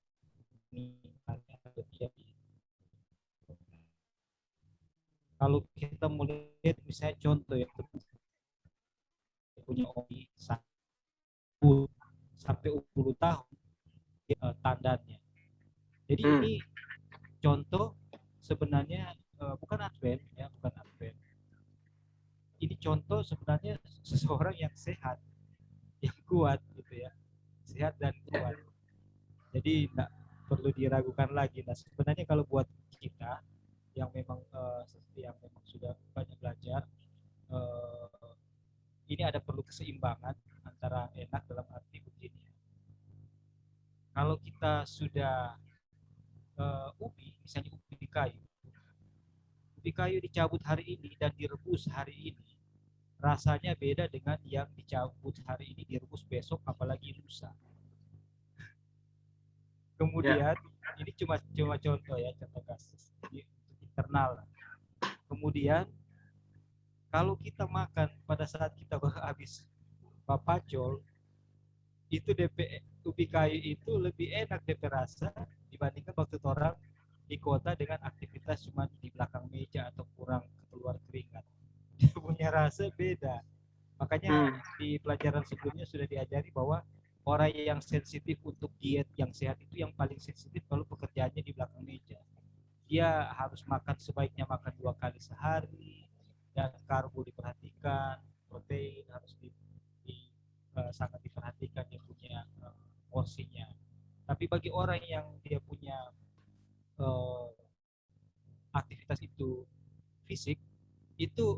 Speaker 6: kalau kita melihat misalnya contoh ya punya OI sampai 10 tahun tandanya. Jadi ini contoh sebenarnya bukan advent ya, bukan advent. Ini contoh sebenarnya seseorang yang sehat, yang kuat gitu ya, sehat dan kuat. Jadi tidak perlu diragukan lagi. Nah sebenarnya kalau buat kita yang memang sudah banyak belajar, ini ada perlu keseimbangan antara enak dalam arti begini. Kalau kita sudah misalnya ubi kayu dicabut hari ini dan direbus hari ini, rasanya beda dengan yang dicabut hari ini direbus besok apalagi lusa. Kemudian ini cuma contoh ya, contoh kasus untuk internal. Kemudian kalau kita makan pada saat kita habis papacol, itu ubi kayu itu lebih enak DP rasa dibandingkan waktu orang di kota dengan aktivitas cuma di belakang meja atau kurang keluar keringat. Dia punya rasa beda. Makanya di pelajaran sebelumnya sudah diajari bahwa orang yang sensitif untuk diet yang sehat itu yang paling sensitif kalau pekerjaannya di belakang meja. Dia harus makan sebaiknya makan 2 kali sehari dan karbo diperhatikan, protein harus sangat diperhatikan dia punya porsinya. Tapi bagi orang yang dia punya aktivitas itu fisik itu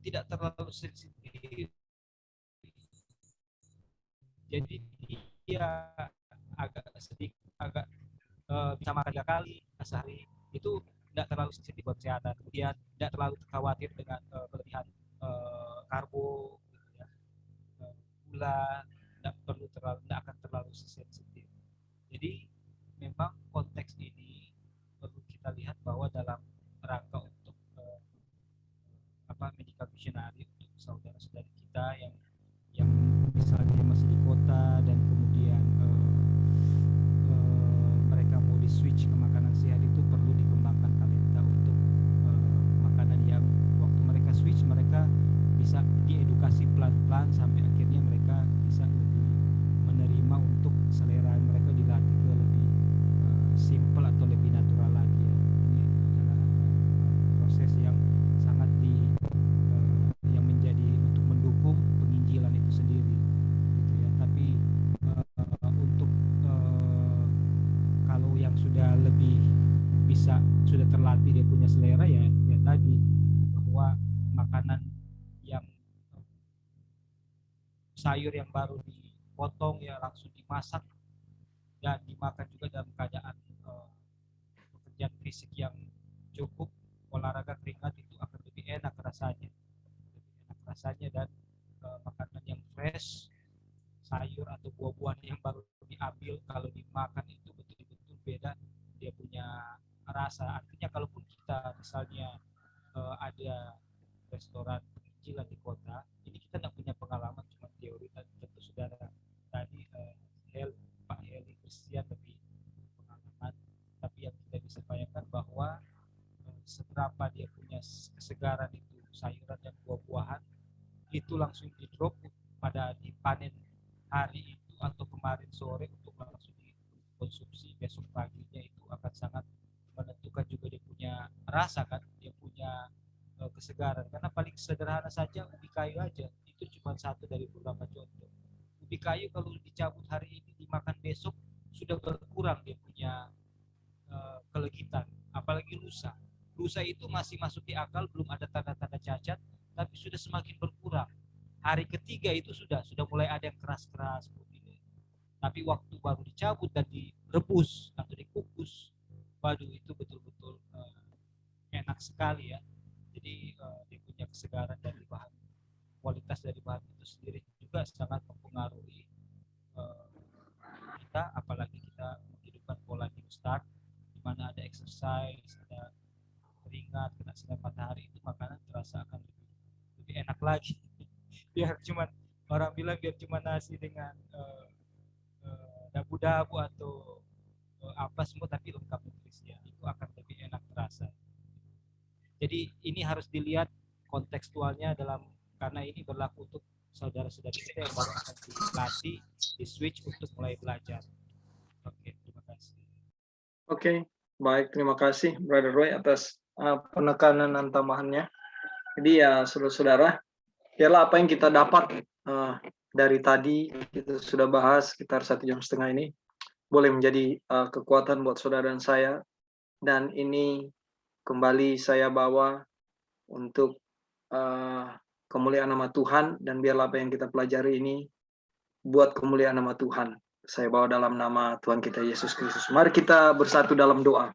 Speaker 6: tidak terlalu sensitif. Jadi dia agak bisa makan 3 kali sehari itu tidak terlalu sensitif buat kesehatan. Kemudian tidak terlalu khawatir dengan kelebihan karbo, gitu ya. Gula tidak akan terlalu sensitif. Jadi memang konteks ini perlu kita lihat bahwa dalam rangka untuk medical missionary untuk saudara-saudari kita yang misalnya masih di kota dan kemudian mereka mau di switch ke makanan sehat, itu perlu dikembangkan talenta untuk makanan yang waktu mereka switch mereka bisa diedukasi pelan-pelan sampai akhirnya mereka bisa lebih menerima untuk selera mereka dilatih ke lebih simple atau lebih natural lagi ya. Ini adalah proses yang sangat yang menjadi untuk mendukung penginjilan itu sendiri gitu ya. Tapi untuk kalau yang sudah lebih bisa sudah terlatih dia punya selera ya tadi bahwa makanan yang sayur yang baru dipotong ya langsung dimasak dan dimakan juga dalam keadaan pekerjaan fisik yang cukup, olahraga keringat, itu akan lebih enak rasanya dan makanan yang fresh, sayur atau buah-buahan yang baru diambil kalau dimakan itu betul-betul beda dia punya rasa. Artinya kalaupun kita misalnya ada restoran penginjilan di kota, ini kita tidak punya pengalaman, cuma teori. Tentu saudara tadi Pak Heli Christian lebih pengalaman, tapi yang kita bisa bayangkan bahwa seberapa dia punya kesegaran itu sayuran dan buah-buahan itu langsung di drop pada dipanen hari itu atau kemarin sore untuk langsung dikonsumsi besok paginya, itu akan sangat menentukan juga dia punya rasa kan, dia punya kesegaran. Karena paling sederhana saja ubi kayu aja itu cuma satu dari beberapa contoh. Ubi kayu kalau dicabut hari ini dimakan besok sudah berkurang dia punya kelegitan, apalagi lusa itu masih masuk di akal, belum ada tanda-tanda cacat, tapi sudah semakin berkurang. Hari ketiga itu sudah mulai ada yang keras-keras begini. Tapi waktu baru dicabut dan direbus atau dikukus, waduh itu betul-betul enak sekali ya. Jadi dia punya kesegaran dari bahan, kualitas dari bahan itu sendiri juga sangat mempengaruhi kita, apalagi kita menghidupkan pola new start, di mana ada exercise, ada keringat, kena sinar matahari, itu makanan terasa akan lebih enak lagi. Biar cuma orang bilang biar cuma nasi dengan dabu-dabu atau apa semua, tapi lengkap nutrisinya, itu akan lebih enak terasa. Jadi ini harus dilihat kontekstualnya karena ini berlaku untuk saudara-saudari kita yang baru akan dilatih, di switch untuk mulai belajar. Oke, terima kasih.
Speaker 1: Oke, baik, terima kasih Brother Roy atas penekanan dan tambahannya. Jadi ya saudara-saudara, ialah apa yang kita dapat dari tadi kita sudah bahas sekitar 1,5 jam ini, boleh menjadi kekuatan buat saudara dan saya, dan ini kembali saya bawa untuk kemuliaan nama Tuhan, dan biarlah apa yang kita pelajari ini buat kemuliaan nama Tuhan. Saya bawa dalam nama Tuhan kita Yesus Kristus. Mari kita bersatu dalam doa.